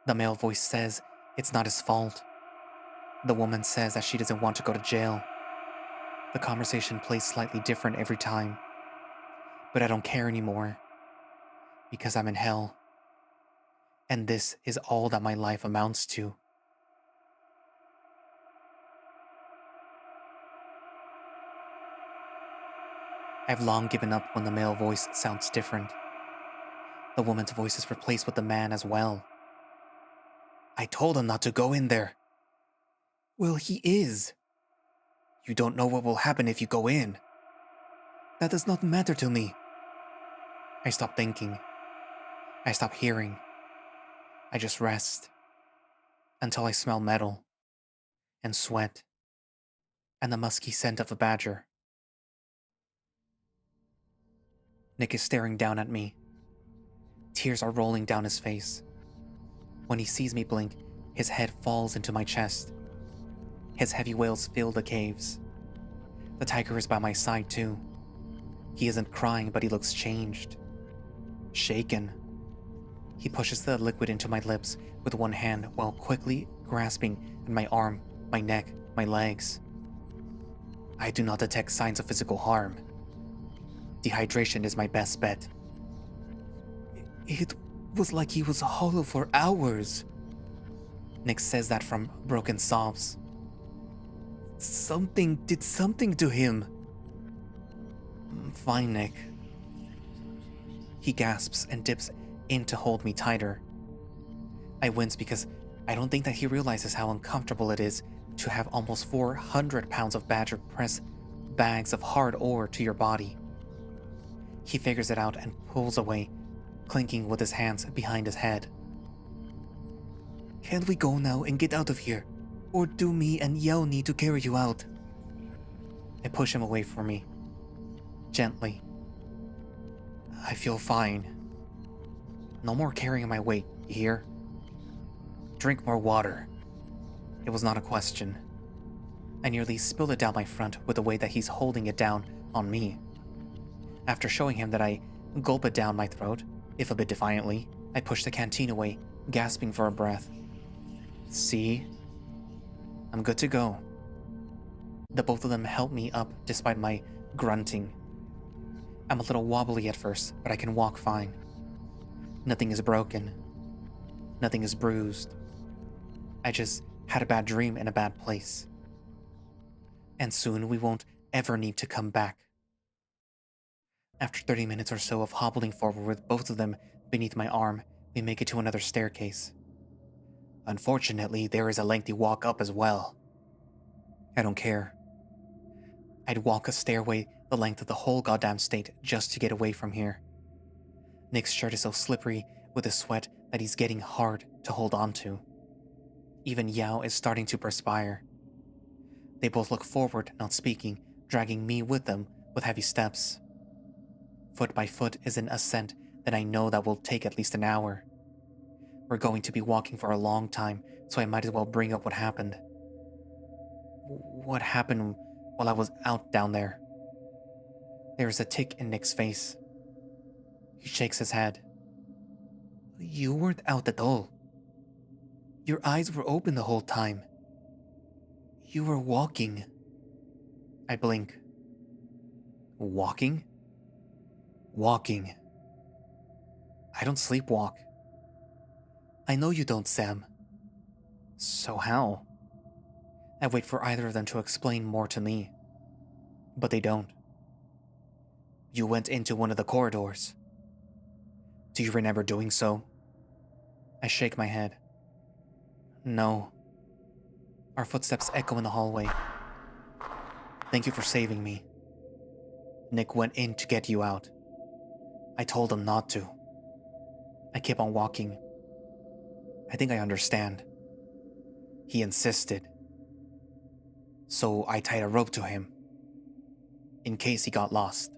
Speaker 1: The male voice says it's not his fault. The woman says that she doesn't want to go to jail. The conversation plays slightly different every time. But I don't care anymore. Because I'm in hell. And this is all that my life amounts to. I've long given up when the male voice sounds different. The woman's voice is replaced with the man as well. I told him not to go in there. Well, he is. You don't know what will happen if you go in. That does not matter to me. I stop thinking. I stop hearing. I just rest. Until I smell metal. And sweat. And the musky scent of a badger. Nick is staring down at me. Tears are rolling down his face. When he sees me blink, his head falls into my chest. His heavy wails fill the caves. The tiger is by my side too. He isn't crying, but he looks changed. Shaken. He pushes the liquid into my lips with one hand while quickly grasping at my arm, my neck, my legs. I do not detect signs of physical harm. Dehydration is my best bet. It was like he was hollow for hours. Nick says that from broken sobs. Something did something to him. Fine, Nick. He gasps and dips in to hold me tighter. I wince because I don't think that he realizes how uncomfortable it is to have almost 400 pounds of badger press bags of hard ore to your body. He figures it out and pulls away, clinking with his hands behind his head. Can't we go now and get out of here? Or do me and Yao need to carry you out? I push him away from me. Gently. I feel fine. No more carrying my weight, you hear? Drink more water. It was not a question. I nearly spilled it down my front with the way that he's holding it down on me. After showing him that I gulp it down my throat, if a bit defiantly, I push the canteen away, gasping for a breath. See? I'm good to go. The both of them help me up despite my grunting. I'm a little wobbly at first, but I can walk fine. Nothing is broken. Nothing is bruised. I just had a bad dream in a bad place. And soon we won't ever need to come back. After 30 minutes or so of hobbling forward with both of them beneath my arm, we make it to another staircase. Unfortunately, there is a lengthy walk up as well. I don't care. I'd walk a stairway the length of the whole goddamn state just to get away from here. Nick's shirt is so slippery with his sweat that he's getting hard to hold on to. Even Yao is starting to perspire. They both look forward, not speaking, dragging me with them with heavy steps. Foot by foot is an ascent that I know that will take at least an hour. We're going to be walking for a long time, so I might as well bring up what happened. What happened while I was out down there? There is a tick in Nick's face. He shakes his head. You weren't out at all. Your eyes were open the whole time. You were walking. I blink. Walking? Walking. I don't sleepwalk. I know you don't, Sam. So how? I wait for either of them to explain more to me. But they don't. You went into one of the corridors. Do you remember doing so? I shake my head. No. Our footsteps echo in the hallway. Thank you for saving me. Nick went in to get you out. I told him not to. I kept on walking. I think I understand. He insisted. So I tied a rope to him. In case he got lost.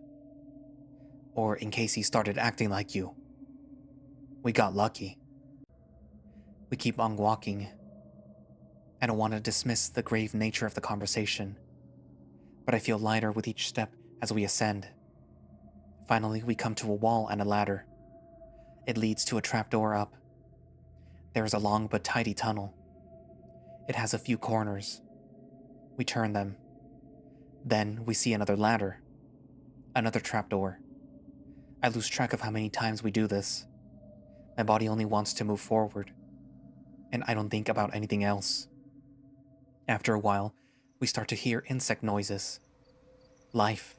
Speaker 1: Or in case he started acting like you. We got lucky. We keep on walking. I don't want to dismiss the grave nature of the conversation, but I feel lighter with each step as we ascend. Finally, we come to a wall and a ladder. It leads to a trapdoor up. There is a long but tidy tunnel. It has a few corners. We turn them. Then we see another ladder. Another trapdoor. I lose track of how many times we do this. My body only wants to move forward, and I don't think about anything else. After a while, we start to hear insect noises. Life.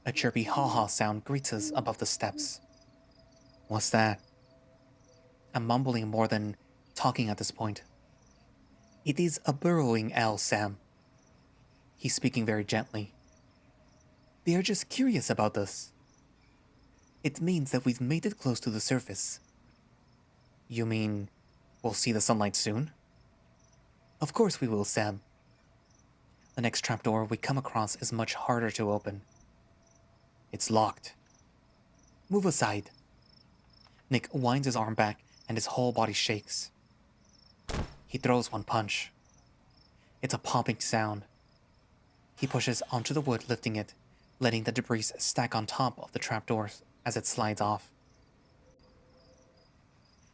Speaker 1: A chirpy haw-haw sound greets us above the steps. What's that? I'm mumbling more than talking at this point. It is a burrowing owl, Sam. He's speaking very gently. They are just curious about us. It means that we've made it close to the surface. You mean we'll see the sunlight soon? Of course we will, Sam. The next trapdoor we come across is much harder to open. It's locked. Move aside. Nick winds his arm back and his whole body shakes. He throws one punch. It's a popping sound. He pushes onto the wood, lifting it, letting the debris stack on top of the trapdoors as it slides off.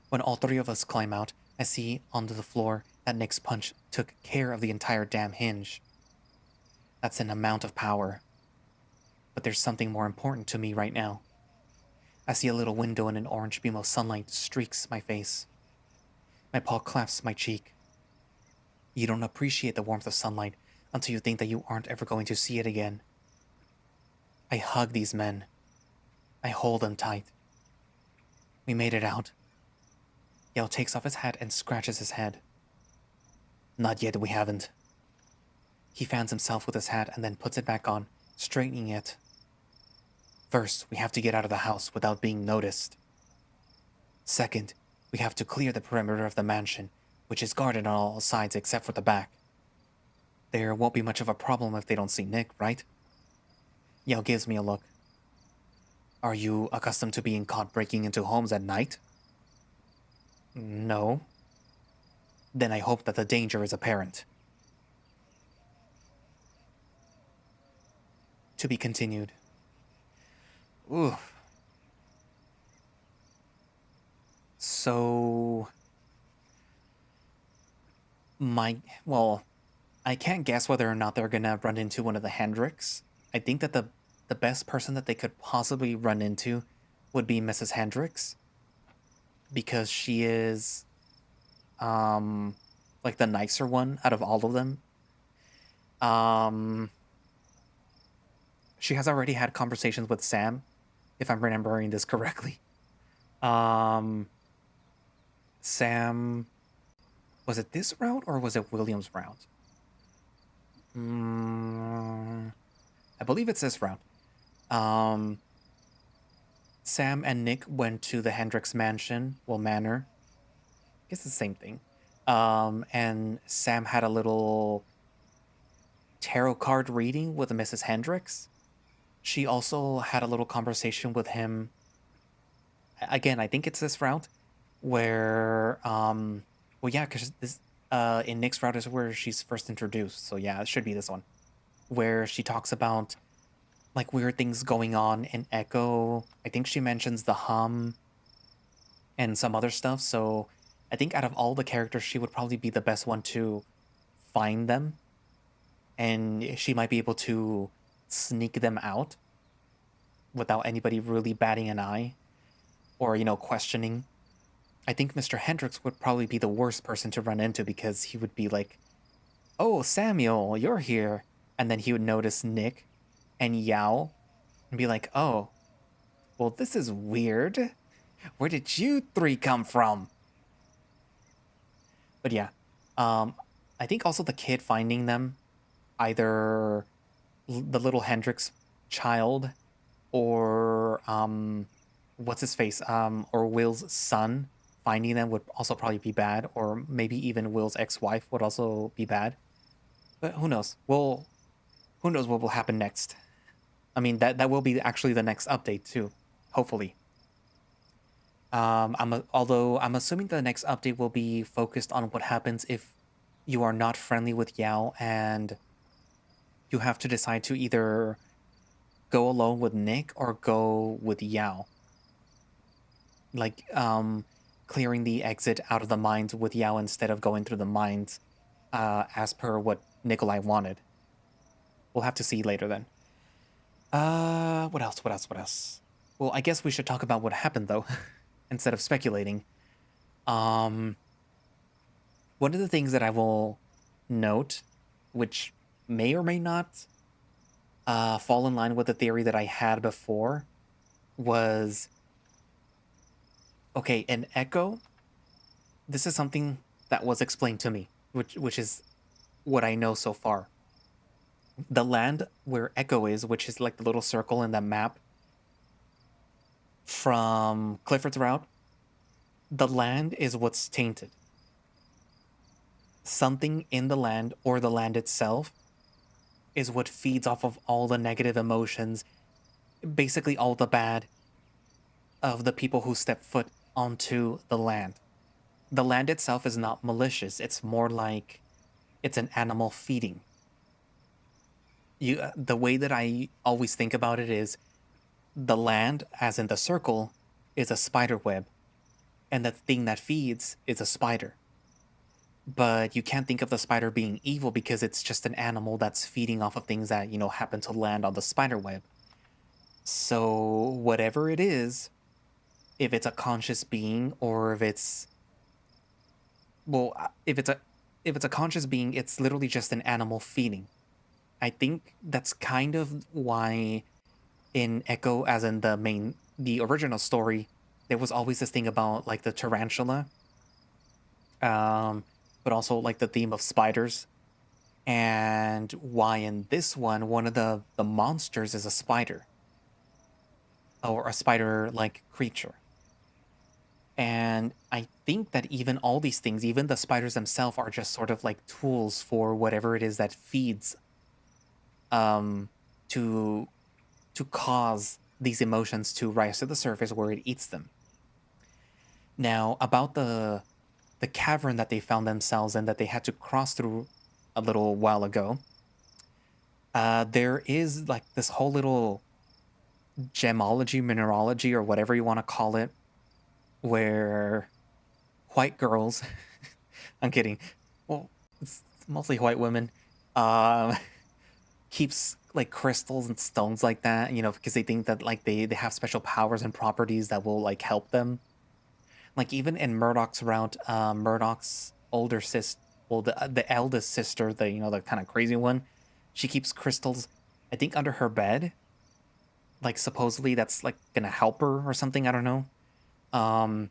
Speaker 1: When all three of us climb out, I see onto the floor that Nick's punch took care of the entire damn hinge. That's an amount of power. But there's something more important to me right now. I see a little window and an orange beam of sunlight streaks my face. My paw clasps my cheek. You don't appreciate the warmth of sunlight until you think that you aren't ever going to see it again. I hug these men. I hold them tight. We made it out. Yao takes off his hat and scratches his head. Not yet, we haven't. He fans himself with his hat and then puts it back on, straightening it. First, we have to get out of the house without being noticed. Second, we have to clear the perimeter of the mansion, which is guarded on all sides except for the back. There won't be much of a problem if they don't see Nick, right? Yao gives me a look. Are you accustomed to being caught breaking into homes at night? No. Then I hope that the danger is apparent. To be continued. Ooh. So... I can't guess whether or not they're gonna run into one of the Hendricks. I think that the best person that they could possibly run into would be Mrs. Hendricks. Because she is, like the nicer one out of all of them. She has already had conversations with Sam, if I'm remembering this correctly. Sam... Was it this route or was it William's route? I believe it's this route. Sam and Nick went to the Hendricks mansion, manor. I guess it's the same thing. And Sam had a little tarot card reading with Mrs. Hendricks. She also had a little conversation with him. Again, I think it's this route where, because this, in Nick's route is where she's first introduced. So yeah, it should be this one, where she talks about like weird things going on in Echo. I think she mentions the hum and some other stuff. So I think out of all the characters, she would probably be the best one to find them. And she might be able to sneak them out without anybody really batting an eye or, questioning. I think Mr. Hendricks would probably be the worst person to run into because he would be like, oh, Samuel, you're here. And then he would notice Nick and Yao and be like, oh, well, this is weird. Where did you three come from? But yeah, I think also the kid finding them, either the little Hendricks child or what's his face, or Will's son finding them would also probably be bad, or maybe even Will's ex-wife would also be bad. But who knows? Who knows what will happen next? I mean, that will be actually the next update too, hopefully. Although I'm assuming the next update will be focused on what happens if you are not friendly with Yao and you have to decide to either go alone with Nick or go with Yao. Like, clearing the exit out of the mines with Yao instead of going through the mines, as per what Nikolai wanted. We'll have to see later then. What else? Well, I guess we should talk about what happened though, instead of speculating. One of the things that I will note, which may or may not fall in line with the theory that I had before, was, okay, in Echo, this is something that was explained to me, which is what I know so far. The land where Echo is, which is like the little circle in the map from Clifford's route, the land is what's tainted. Something in the land or the land itself is what feeds off of all the negative emotions, basically all the bad, of the people who step foot onto the land. The land itself is not malicious. It's more like it's an animal feeding. The way that I always think about it is the land, as in the circle, is a spider web, and the thing that feeds is a spider. But you can't think of the spider being evil because it's just an animal that's feeding off of things that, happen to land on the spider web. So whatever it is, if it's a conscious being or if it's if it's a conscious being, it's literally just an animal feeding. I think that's kind of why in Echo, as in the original story, there was always this thing about like the tarantula, um, but also like the theme of spiders, and why in this one of the monsters is a spider or a spider like creature. And I think that even all these things, even the spiders themselves, are just sort of like tools for whatever it is that feeds um to cause these emotions to rise to the surface where it eats them. Now, about the cavern that they found themselves in that they had to cross through a little while ago, there is like this whole little gemology, mineralogy, or whatever you want to call it, where white girls, I'm kidding, well, it's mostly white women, uh, keeps like crystals and stones like that, because they think that like they have special powers and properties that will like help them. Like even in Murdoch's route, Murdoch's older sister, well, the eldest sister, the kind of crazy one, she keeps crystals, I think, under her bed. Like supposedly that's like gonna help her or something. I don't know. Um,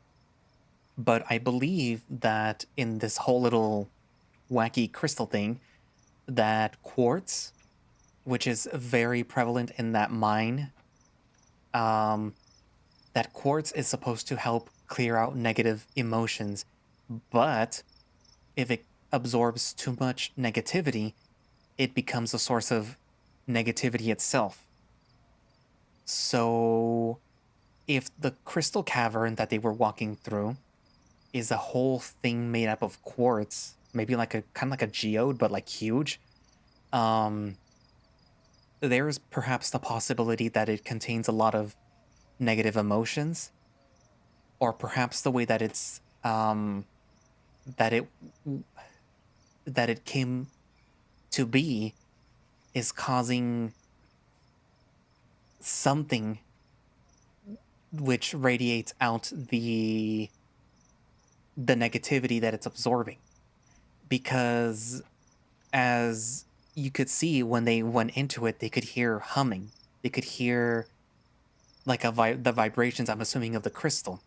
Speaker 1: but I believe that in this whole little wacky crystal thing, that quartz, which is very prevalent in that mine, um, that quartz is supposed to help clear out negative emotions, but if it absorbs too much negativity, it becomes a source of negativity itself. So, if the crystal cavern that they were walking through is a whole thing made up of quartz, maybe like a kind of like a geode, but like huge, um, there's perhaps the possibility that it contains a lot of negative emotions, or perhaps the way that that it that it came to be is causing something which radiates out the negativity that it's absorbing. Because as you could see when they went into it, they could hear humming. They could hear like the vibrations, I'm assuming, of the crystal.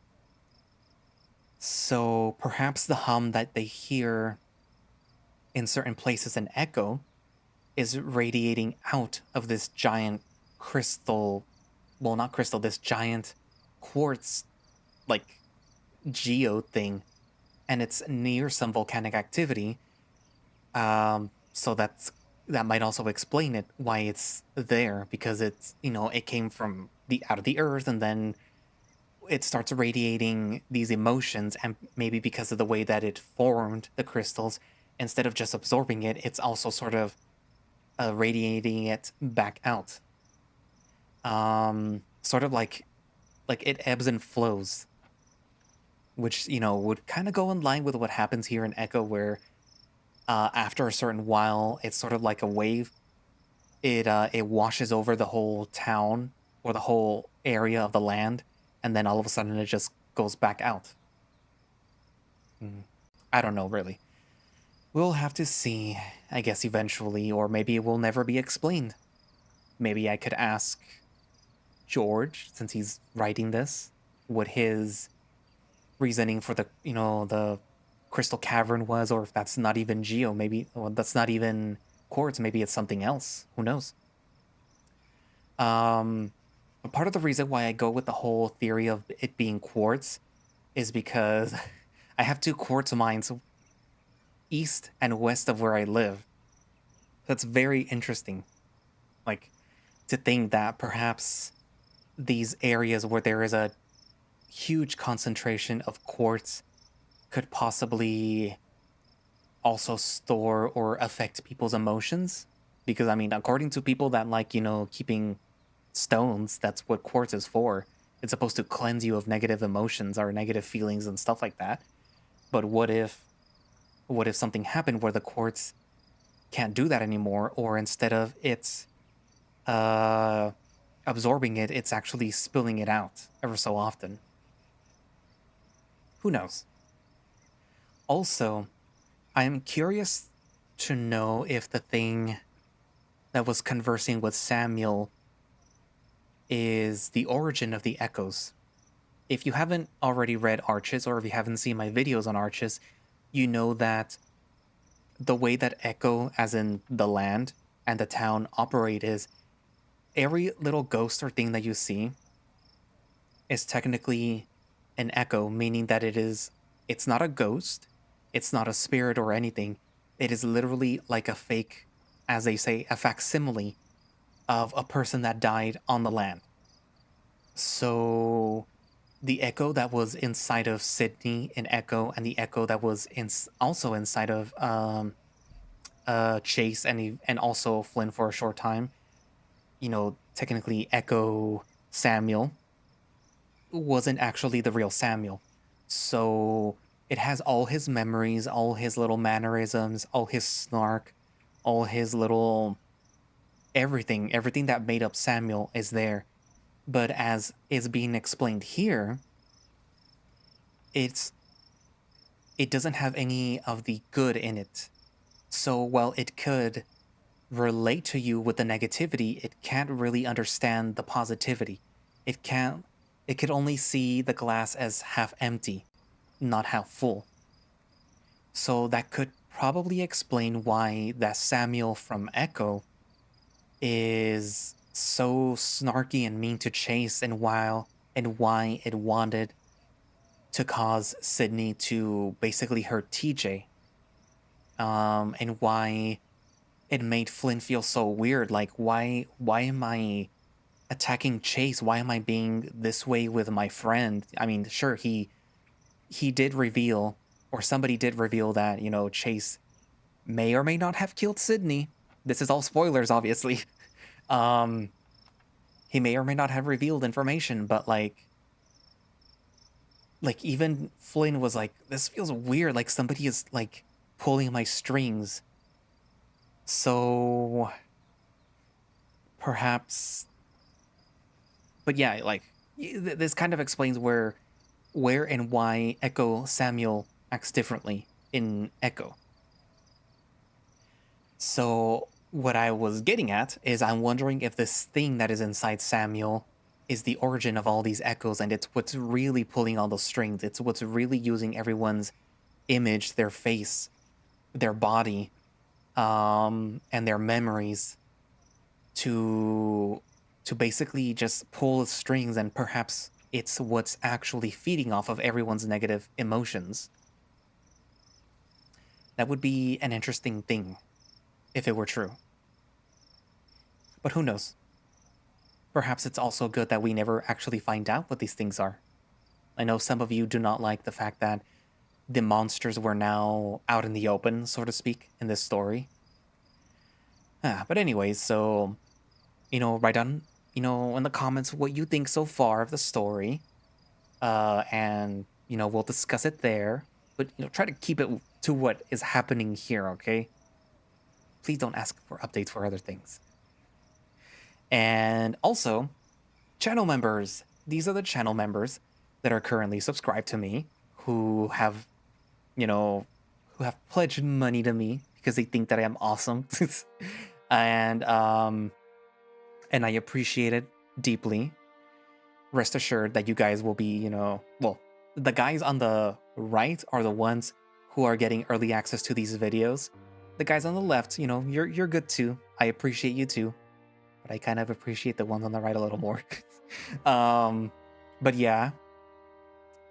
Speaker 1: So perhaps the hum that they hear in certain places in Echo is radiating out of this giant crystal, well, not crystal, this giant quartz like geo thing, and it's near some volcanic activity. So that might also explain it, why it's there, because it's, it came from the out of the earth, and then it starts radiating these emotions, and maybe because of the way that it formed the crystals, instead of just absorbing it, it's also sort of radiating it back out. Sort of like it ebbs and flows, which would kind of go in line with what happens here in Echo, where after a certain while, it's sort of like a wave. It washes over the whole town or the whole area of the land, and then all of a sudden it just goes back out. I don't know, really. We'll have to see, I guess, eventually, or maybe it will never be explained. Maybe I could ask George, since he's writing this, what his reasoning for the crystal cavern was, or if that's not even geo, maybe, well, that's not even quartz, maybe it's something else. Who knows? But part of the reason why I go with the whole theory of it being quartz is because I have two quartz mines east and west of where I live. That's very interesting. Like, to think that perhaps these areas where there is a huge concentration of quartz could possibly also store or affect people's emotions. Because, I mean, according to people that like, keeping stones, that's what quartz is for. It's supposed to cleanse you of negative emotions or negative feelings and stuff like that. But what if something happened where the quartz can't do that anymore, or instead of it's uh absorbing it, it's actually spilling it out ever so often? Who knows? Also, I'm curious to know if the thing that was conversing with Samuel is the origin of the echoes. If you haven't already read Arches, or if you haven't seen my videos on Arches, you know that the way that Echo, as in the land and the town, operate is every little ghost or thing that you see is technically an echo, meaning that it's not a ghost, it's not a spirit or anything. It is literally like a fake, as they say, a facsimile of a person that died on the land. So the echo that was inside of Sydney in Echo, and the echo that was also inside of Chase and also Flynn for a short time, technically Echo Samuel wasn't actually the real Samuel. So it has all his memories, all his little mannerisms, all his snark, all his little everything that made up Samuel is there. But as is being explained here, it doesn't have any of the good in it. So while it could relate to you with the negativity, it can't really understand the positivity. It could only see the glass as half empty, not half full. So that could probably explain why that Samuel from Echo is so snarky and mean to Chase, and why it wanted to cause Sydney to basically hurt TJ. And why it made Flynn feel so weird. Like, why am I attacking Chase? Why am I being this way with my friend? I mean, sure, he did reveal, or somebody did reveal that, Chase may or may not have killed Sydney. This is all spoilers, obviously. Um, he may or may not have revealed information, but like even Flynn was like, this feels weird. Like somebody is like pulling my strings. So perhaps, but yeah, like this kind of explains where and why Echo Samuel acts differently in Echo. So what I was getting at is I'm wondering if this thing that is inside Samuel is the origin of all these echoes, and it's what's really pulling all those strings. It's what's really using everyone's image, their face, their body, and their memories to basically just pull the strings, and perhaps it's what's actually feeding off of everyone's negative emotions. That would be an interesting thing if it were true. But who knows? Perhaps it's also good that we never actually find out what these things are. I know some of you do not like the fact that the monsters were now out in the open, so to speak, in this story. But anyways, so, write down, in the comments what you think so far of the story. And, we'll discuss it there. But, try to keep it to what is happening here, okay? Please don't ask for updates for other things. And also, channel members. These are the channel members that are currently subscribed to me, who have, who have pledged money to me because they think that I am awesome. and I appreciate it deeply. Rest assured that you guys will be, well, the guys on the right are the ones who are getting early access to these videos. The guys on the left, you're good too. I appreciate you too. But I kind of appreciate the ones on the right a little more. But yeah.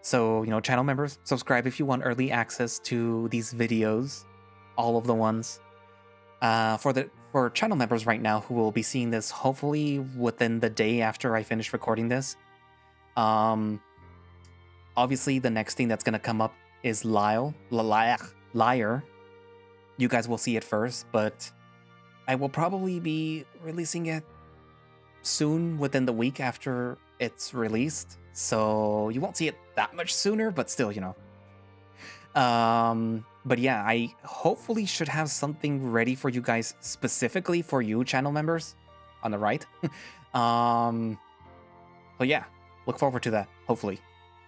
Speaker 1: So, channel members, subscribe if you want early access to these videos. All of the ones. For channel members right now who will be seeing this hopefully within the day after I finish recording this. Obviously, the next thing that's going to come up is Liar. You guys will see it first, but I will probably be releasing it soon, within the week after it's released. So you won't see it that much sooner, but still, But yeah, I hopefully should have something ready for you guys, specifically for you channel members on the right. So yeah, look forward to that, hopefully,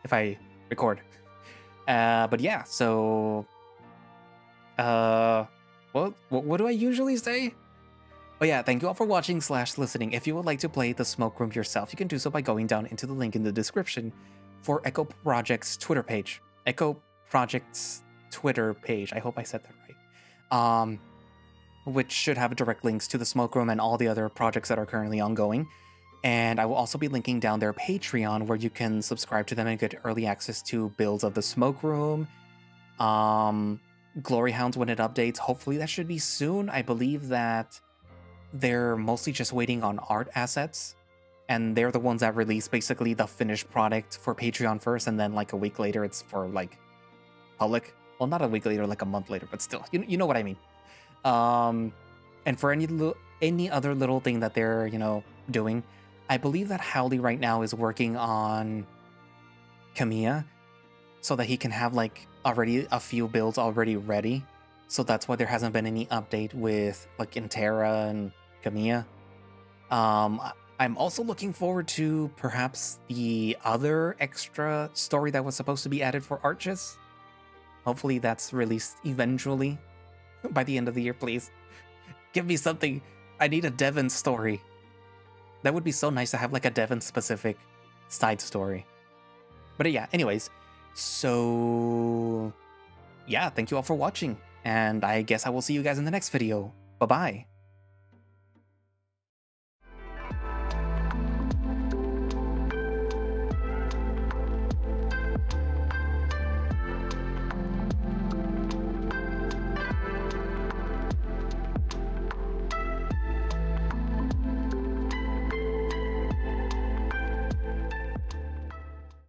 Speaker 1: if I record. But yeah, so what do I usually say? But yeah, thank you all for watching / listening. If you would like to play the Smoke Room yourself, you can do so by going down into the link in the description for Echo Project's Twitter page. Echo Project's Twitter page. I hope I said that right. Which should have direct links to the Smoke Room and all the other projects that are currently ongoing. And I will also be linking down their Patreon, where you can subscribe to them and get early access to builds of the Smoke Room, Glory Hounds when it updates. Hopefully that should be soon. I believe that they're mostly just waiting on art assets, and they're the ones that release basically the finished product for Patreon first, and then like a week later it's for like public. Well, not a week later, like a month later, but still, you know what I mean. And for any other little thing that they're doing, I believe that Howley right now is working on Kamiya, so that he can have like already a few builds already ready. So that's why there hasn't been any update with like Intera and Kamiya. I'm also looking forward to perhaps the other extra story that was supposed to be added for Arches. Hopefully that's released eventually by the end of the year, please. Give me something. I need a Devon story. That would be so nice to have like a Devon specific side story. But yeah, anyways, so yeah, thank you all for watching, and I guess I will see you guys in the next video. Bye-bye.